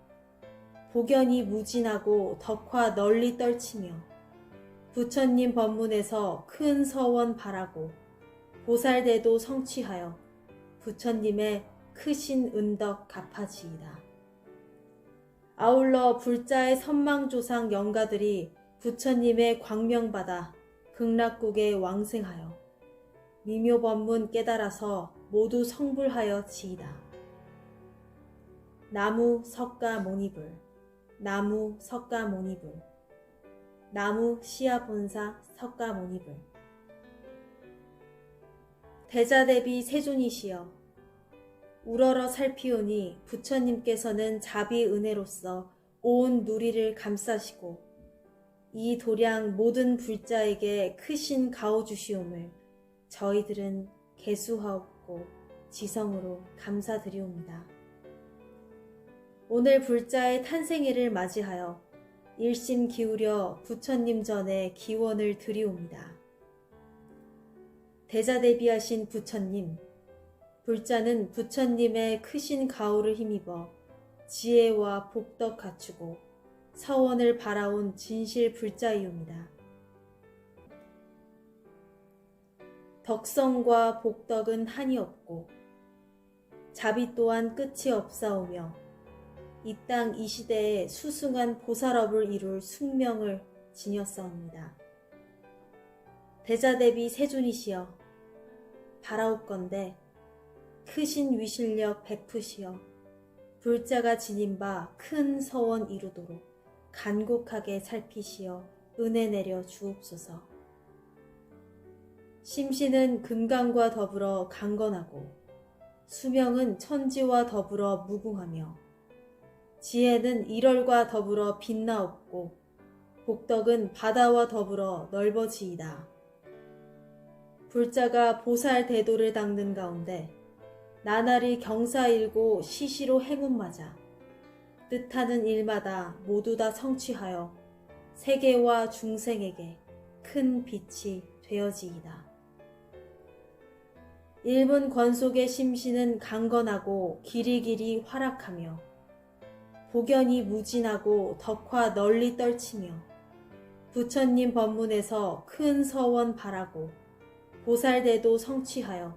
복연이 무진하고 덕화 널리 떨치며 부처님 법문에서 큰 서원 바라고 보살대도 성취하여 부처님의 크신 은덕 갚아지이다. 아울러 불자의 선망조상 영가들이 부처님의 광명받아 극락국에 왕생하여 미묘법문 깨달아서 모두 성불하여 지이다. 나무 석가모니불. 나무 석가모니불. 나무 시아본사 석가모니불. 대자대비 세존이시여, 우러러 살피오니 부처님께서는 자비은혜로서 온 누리를 감싸시고 이 도량 모든 불자에게 크신 가호 주시옴을 저희들은 개수하옵고 지성으로 감사드리옵니다. 오늘 불자의 탄생일을 맞이하여 일심 기울여 부처님 전에 기원을 드리옵니다. 대자대비하신 부처님, 불자는 부처님의 크신 가호를 힘입어 지혜와 복덕 갖추고 서원을 바라온 진실 불자이옵니다. 덕성과 복덕은 한이 없고 자비 또한 끝이 없사오며 이 땅 이 시대에 수승한 보살업을 이룰 숙명을 지녔사옵니다. 대자대비 세존이시여, 바라옵건대 크신 위실력 베푸시어 불자가 지닌 바 큰 서원 이루도록 간곡하게 살피시어 은혜 내려 주옵소서. 심신은 금강과 더불어 강건하고 수명은 천지와 더불어 무궁하며 지혜는 일월과 더불어 빛나옵고 복덕은 바다와 더불어 넓어지이다. 불자가 보살 대도를 닦는 가운데 나날이 경사일고 시시로 행운 맞아 뜻하는 일마다 모두 다 성취하여 세계와 중생에게 큰 빛이 되어지이다. 일문 권속의 심신은 강건하고 길이길이 활약하며 복연이 무진하고 덕화 널리 떨치며 부처님 법문에서 큰 서원 바라고 보살대도 성취하여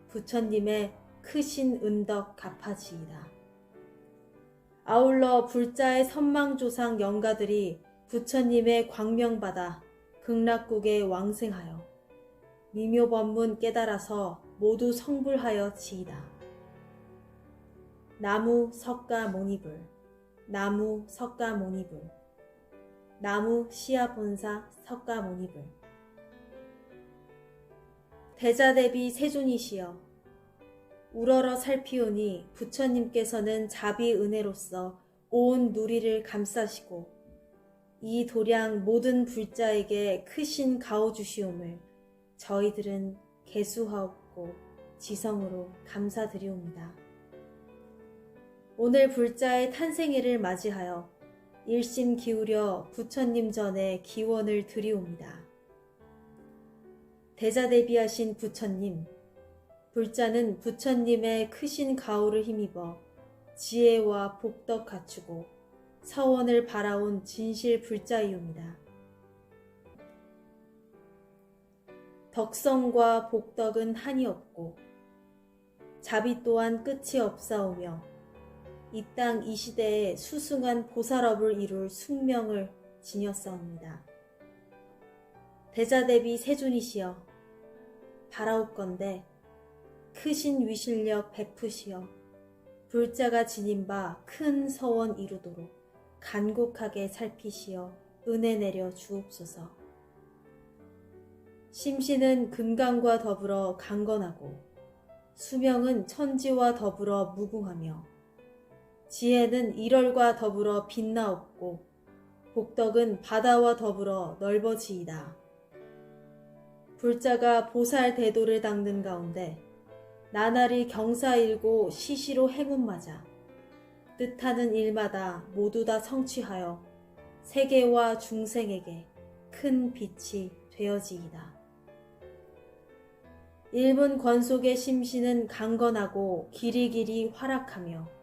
부처님의 크신 은덕 갚아지이다. 아울러 불자의 선망조상 영가들이 부처님의 광명받아 극락국에 왕생하여 미묘법문 깨달아서 모두 성불하여 지이다. 나무 석가모니불. 나무 석가모니불. 나무 시아본사 석가모니불. 대자대비 세존이시여, 우러러 살피오니 부처님께서는 자비은혜로서 온 누리를 감싸시고 이 도량 모든 불자에게 크신 가호 주시옴을 저희들은 개수하옵고 지성으로 감사드리옵니다. 오늘 불자의 탄생일을 맞이하여 일심 기울여 부처님 전에 기원을 드리옵니다. 대자대비하신 부처님, 불자는 부처님의 크신 가호를 힘입어 지혜와 복덕 갖추고 서원을 바라온 진실 불자이옵니다. 덕성과 복덕은 한이 없고 자비 또한 끝이 없사오며 이 땅 이 시대에 수승한 보살업을 이룰 숙명을 지녔사옵니다. 대자대비 세존이시여, 바라옵건대 크신 위실력 베푸시어 불자가 지닌 바 큰 서원 이루도록 간곡하게 살피시어 은혜 내려 주옵소서. 심신은 금강과 더불어 강건하고 수명은 천지와 더불어 무궁하며 지혜는 일월과 더불어 빛나옵고 복덕은 바다와 더불어 넓어지이다. 불자가 보살 대도를 닦는 가운데 나날이 경사일고 시시로 행운 맞아 뜻하는 일마다 모두 다 성취하여 세계와 중생에게 큰 빛이 되어지이다. 일문 권속의 심신은 강건하고 길이길이 활약하며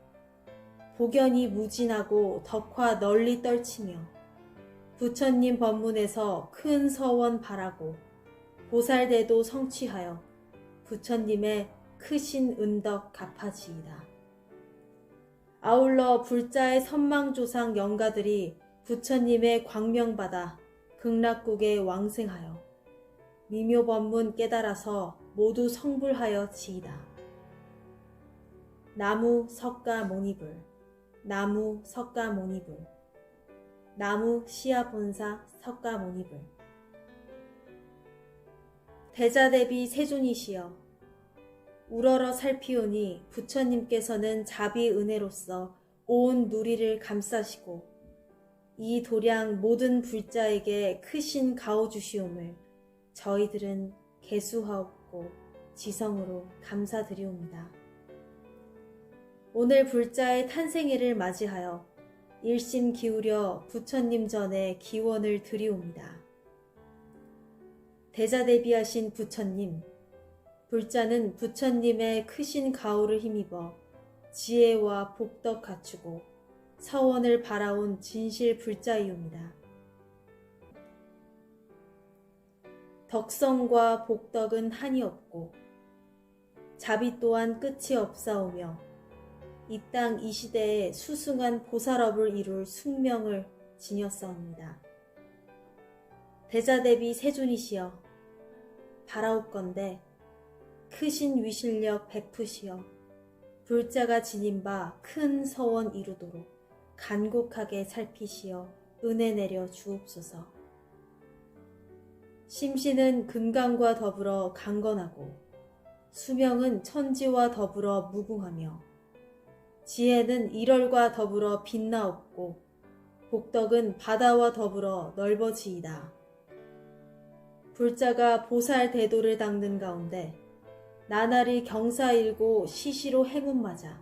복연이 무진하고 덕화 널리 떨치며 부처님 법문에서 큰 서원 바라고 보살대도 성취하여 부처님의 크신 은덕 갚아지이다. 아울러 불자의 선망조상 영가들이 부처님의 광명받아 극락국에 왕생하여 미묘법문 깨달아서 모두 성불하여 지이다. 나무 석가모니불, 나무 석가모니불, 나무 시아본사 석가모니불. 대자대비 세존이시여, 우러러 살피오니 부처님께서는 자비은혜로서 온 누리를 감싸시고 이 도량 모든 불자에게 크신 가호 주시옴을 저희들은 개수하옵고 지성으로 감사드리옵니다. 오늘 불자의 탄생일을 맞이하여 일심 기울여 부처님 전에 기원을 드리옵니다. 대자대비하신 부처님, 불자는 부처님의 크신 가호를 힘입어 지혜와 복덕 갖추고 서원을 바라온 진실 불자이옵니다. 덕성과 복덕은 한이 없고 자비 또한 끝이 없사오며 이 땅 이 시대에 수승한 보살업을 이룰 숙명을 지녔사옵니다. 대자대비 세존이시여, 바라옵건대 크신 위실력 베푸시어 불자가 지닌 바 큰 서원 이루도록 간곡하게 살피시어 은혜 내려 주옵소서. 심신은 금강과 더불어 강건하고 수명은 천지와 더불어 무궁하며 지혜는 일월과 더불어 빛나옵고 복덕은 바다와 더불어 넓어지이다. 불자가 보살 대도를 닦는 가운데 나날이 경사일고 시시로 행운 맞아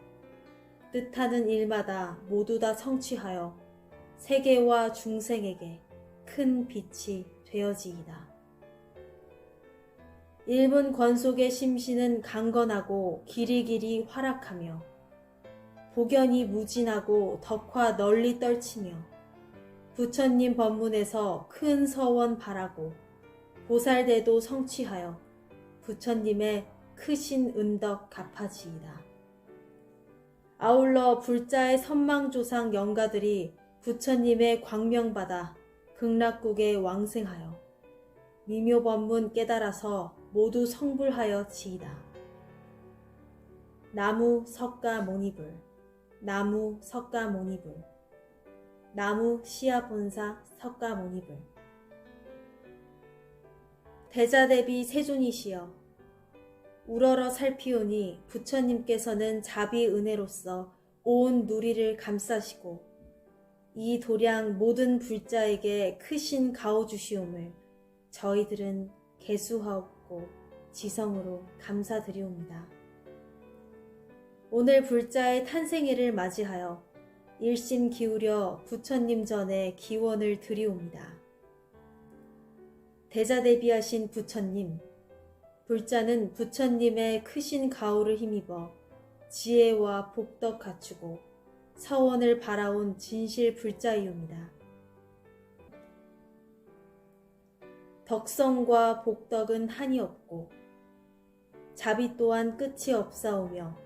뜻하는 일마다 모두 다 성취하여 세계와 중생에게 큰 빛이 되어지이다. 일문 권속의 심신은 강건하고 길이길이 활약하며 복연이 무진하고 덕화 널리 떨치며 부처님 법문에서 큰 서원 바라고 보살대도 성취하여 부처님의 크신 은덕 갚아지이다. 아울러 불자의 선망조상 영가들이 부처님의 광명받아 극락국에 왕생하여 미묘법문 깨달아서 모두 성불하여 지이다. 나무 석가모니불, 나무 석가모니불, 나무 시아본사 석가모니불. 대자대비 세존이시여, 우러러 살피오니 부처님께서는 자비은혜로서 온 누리를 감싸시고 이 도량 모든 불자에게 크신 가호 주시옴을 저희들은 개수하옵고 지성으로 감사드리옵니다. 오늘 불자의 탄생일을 맞이하여 일심 기울여 부처님 전에 기원을 드리옵니다. 대자대비하신 부처님, 불자는 부처님의 크신 가호를 힘입어 지혜와 복덕 갖추고 서원을 바라온 진실 불자이옵니다. 덕성과 복덕은 한이 없고 자비 또한 끝이 없사오며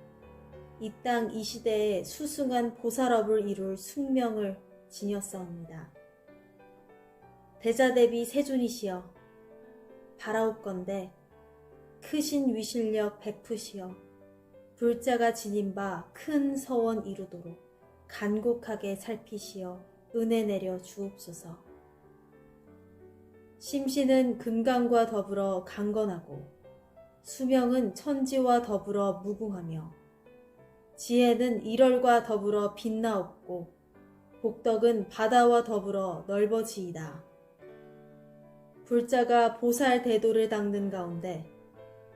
이 땅 이 시대에 수승한 보살업을 이룰 숙명을 지녔사옵니다. 대자대비 세존이시여, 바라옵건대 크신 위실력 베푸시어 불자가 지닌 바 큰 서원 이루도록 간곡하게 살피시어 은혜 내려 주옵소서. 심신은 금강과 더불어 강건하고 수명은 천지와 더불어 무궁하며 지혜는 일월과 더불어 빛나옵고 복덕은 바다와 더불어 넓어지이다. 불자가 보살 대도를 닦는 가운데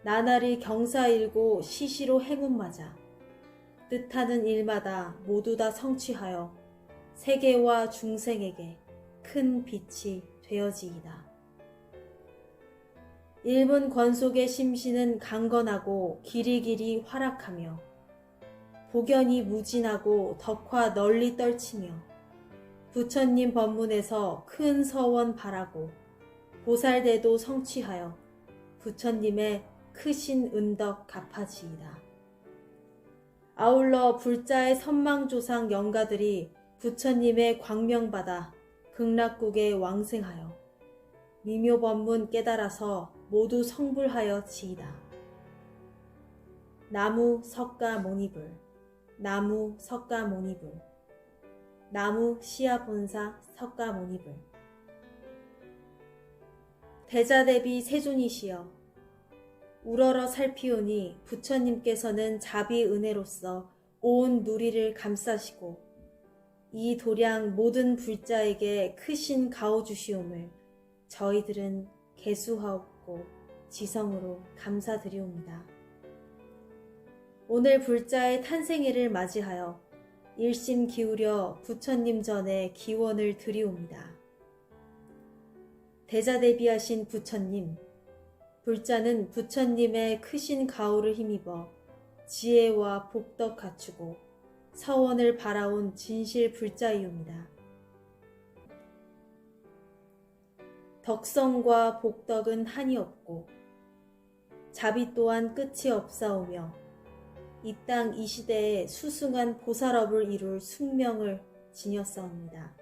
나날이 경사일고 시시로 행운 맞아 뜻하는 일마다 모두 다 성취하여 세계와 중생에게 큰 빛이 되어지이다. 일문 권속의 심신은 강건하고 길이길이 활약하며 복연이 무진하고 덕화 널리 떨치며 부처님 법문에서 큰 서원 바라고 보살대도 성취하여 부처님의 크신 은덕 갚아지이다. 아울러 불자의 선망조상 영가들이 부처님의 광명받아 극락국에 왕생하여 미묘법문 깨달아서 모두 성불하여 지이다. 나무 석가모니불. 나무 석가모니불. 나무 시아본사 석가모니불. 대자대비 세존이시여, 우러러 살피오니 부처님께서는 자비은혜로서 온 누리를 감싸시고 이 도량 모든 불자에게 크신 가호 주시옴을 저희들은 개수하옵고 지성으로 감사드리옵니다. 오늘 불자의 탄생일을 맞이하여 일심 기울여 부처님 전에 기원을 드리옵니다. 대자대비하신 부처님, 불자는 부처님의 크신 가호를 힘입어 지혜와 복덕 갖추고 서원을 바라온 진실 불자이옵니다. 덕성과 복덕은 한이 없고 자비 또한 끝이 없사오며 이 땅 이 시대에 수승한 보살업을 이룰 숙명을 지녔사옵니다.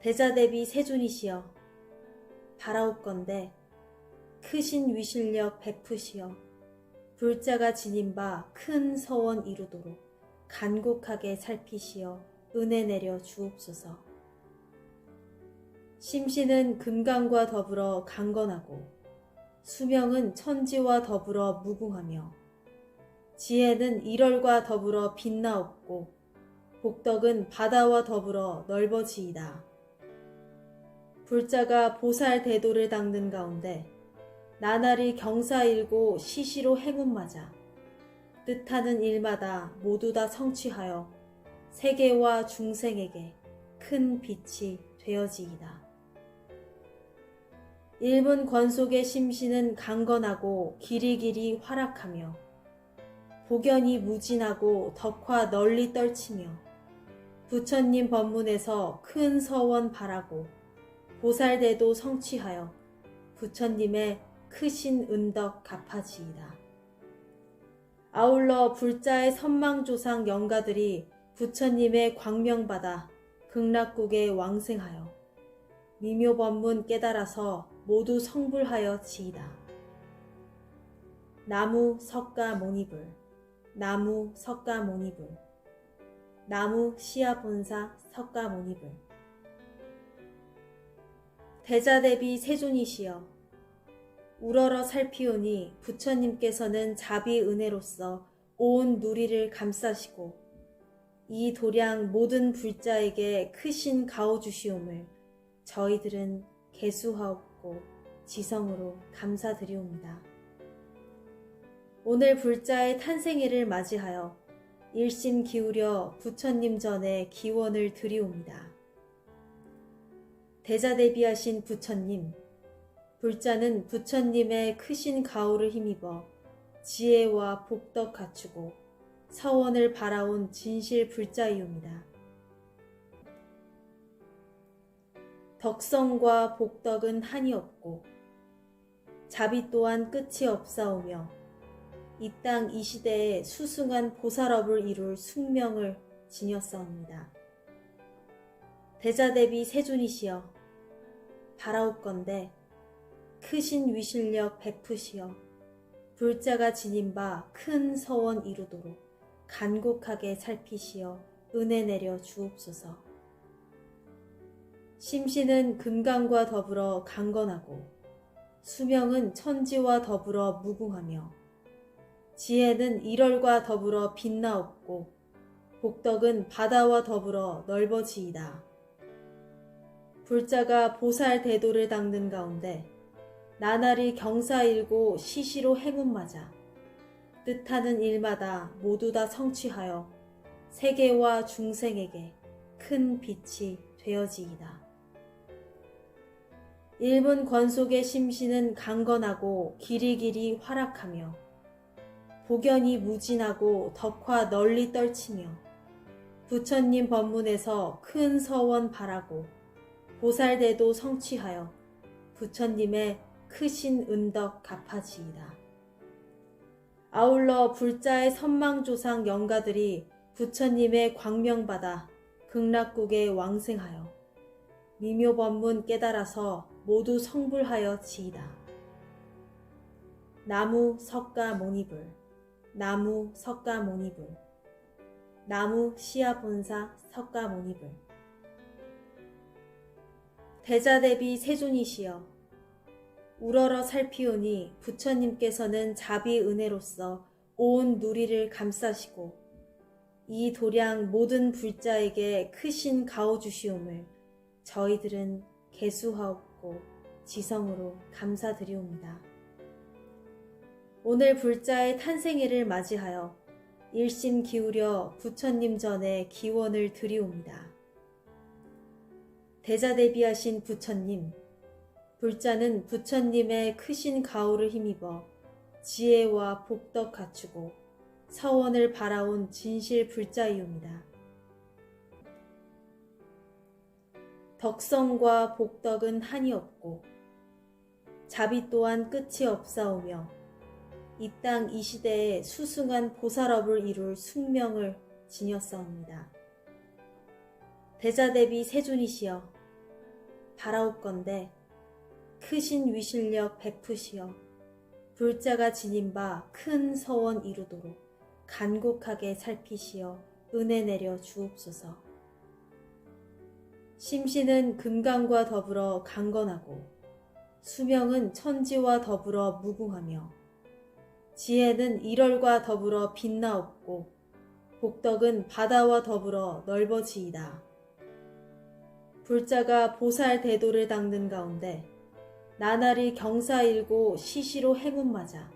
대자대비 세존이시여, 바라옵건대 크신 위실력 베푸시어 불자가 지닌 바 큰 서원 이루도록 간곡하게 살피시어 은혜 내려 주옵소서. 심신은 금강과 더불어 강건하고 수명은 천지와 더불어 무궁하며 지혜는 일월과 더불어 빛나옵고 복덕은 바다와 더불어 넓어지이다. 불자가 보살 대도를 닦는 가운데 나날이 경사일고 시시로 행운 맞아 뜻하는 일마다 모두 다 성취하여 세계와 중생에게 큰 빛이 되어지이다. 일문 권속의 심신은 강건하고 길이길이 활약하며 복연이 무진하고 덕화 널리 떨치며 부처님 법문에서 큰 서원 바라고 보살대도 성취하여 부처님의 크신 은덕 갚아지이다. 아울러 불자의 선망조상 영가들이 부처님의 광명받아 극락국에 왕생하여 미묘법문 깨달아서 모두 성불하여 지이다. 나무 석가모니불. 나무 석가모니불. 나무 시아본사 석가모니불. 대자대비 세존이시여, 우러러 살피오니 부처님께서는 자비은혜로서 온 누리를 감싸시고 이 도량 모든 불자에게 크신 가호 주시옴을 저희들은 개수하옵고 지성으로 감사드리옵니다. 오늘 불자의 탄생일을 맞이하여 일심 기울여 부처님 전에 기원을 드리옵니다. 대자대비하신 부처님, 불자는 부처님의 크신 가호를 힘입어 지혜와 복덕 갖추고 서원을 바라온 진실 불자이옵니다. 덕성과 복덕은 한이 없고 자비 또한 끝이 없사오며 이 땅 이 시대에 수승한 보살업을 이룰 숙명을 지녔사옵니다. 대자대비 세존이시여, 바라옵건대 크신 위실력 베푸시어 불자가 지닌 바 큰 서원 이루도록 간곡하게 살피시어 은혜 내려 주옵소서. 심신은 금강과 더불어 강건하고 수명은 천지와 더불어 무궁하며 지혜는 일월과 더불어 빛나옵고 복덕은 바다와 더불어 넓어지이다. 불자가 보살 대도를 닦는 가운데 나날이 경사일고 시시로 행운 맞아 뜻하는 일마다 모두 다 성취하여 세계와 중생에게 큰 빛이 되어지이다. 일문 권속의 심신은 강건하고 길이길이 활락하며 복연이 무진하고 덕화 널리 떨치며 부처님 법문에서 큰 서원 바라고 보살대도 성취하여 부처님의 크신 은덕 갚아지이다. 아울러 불자의 선망조상 영가들이 부처님의 광명받아 극락국에 왕생하여 미묘법문 깨달아서 모두 성불하여 지이다. 나무 석가모니불, 나무 석가모니불, 나무 시아본사 석가모니불. 대자대비 세존이시여, 우러러 살피오니 부처님께서는 자비은혜로서 온 누리를 감싸시고 이 도량 모든 불자에게 크신 가호 주시옴을 저희들은 개수하옵고 지성으로 감사드리옵니다. 오늘 불자의 탄생일을 맞이하여 일심 기울여 부처님 전에 기원을 드리옵니다. 대자대비하신 부처님, 불자는 부처님의 크신 가호를 힘입어 지혜와 복덕 갖추고 서원을 바라온 진실 불자이옵니다. 덕성과 복덕은 한이 없고 자비 또한 끝이 없사오며 이 땅 이 시대에 수승한 보살업을 이룰 숙명을 지녔사옵니다. 대자대비 세존이시여, 바라옵건대 크신 위실력 베푸시어 불자가 지닌 바 큰 서원 이루도록 간곡하게 살피시어 은혜 내려 주옵소서. 심신은 금강과 더불어 강건하고 수명은 천지와 더불어 무궁하며 지혜는 일월과 더불어 빛나옵고 복덕은 바다와 더불어 넓어지이다. 불자가 보살 대도를 닦는 가운데 나날이 경사일고 시시로 행운 맞아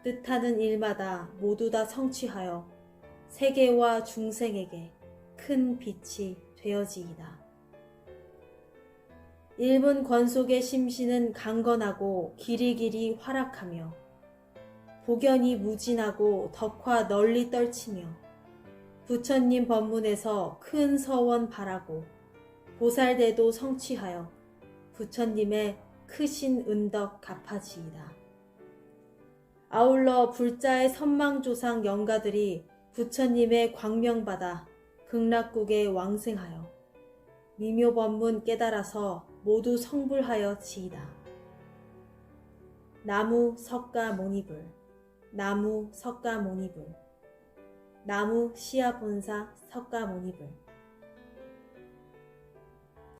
뜻하는 일마다 모두 다 성취하여 세계와 중생에게 큰 빛이 되어지이다. 일문 권속의 심신은 강건하고 길이길이 활락하며 복연이 무진하고 덕화 널리 떨치며 부처님 법문에서 큰 서원 바라고 보살대도 성취하여 부처님의 크신 은덕 갚아지이다. 아울러 불자의 선망조상 영가들이 부처님의 광명받아 극락국에 왕생하여 미묘법문 깨달아서 모두 성불하여 지이다. 나무 석가모니불, 나무 석가모니불, 나무 시야 본사 석가모니불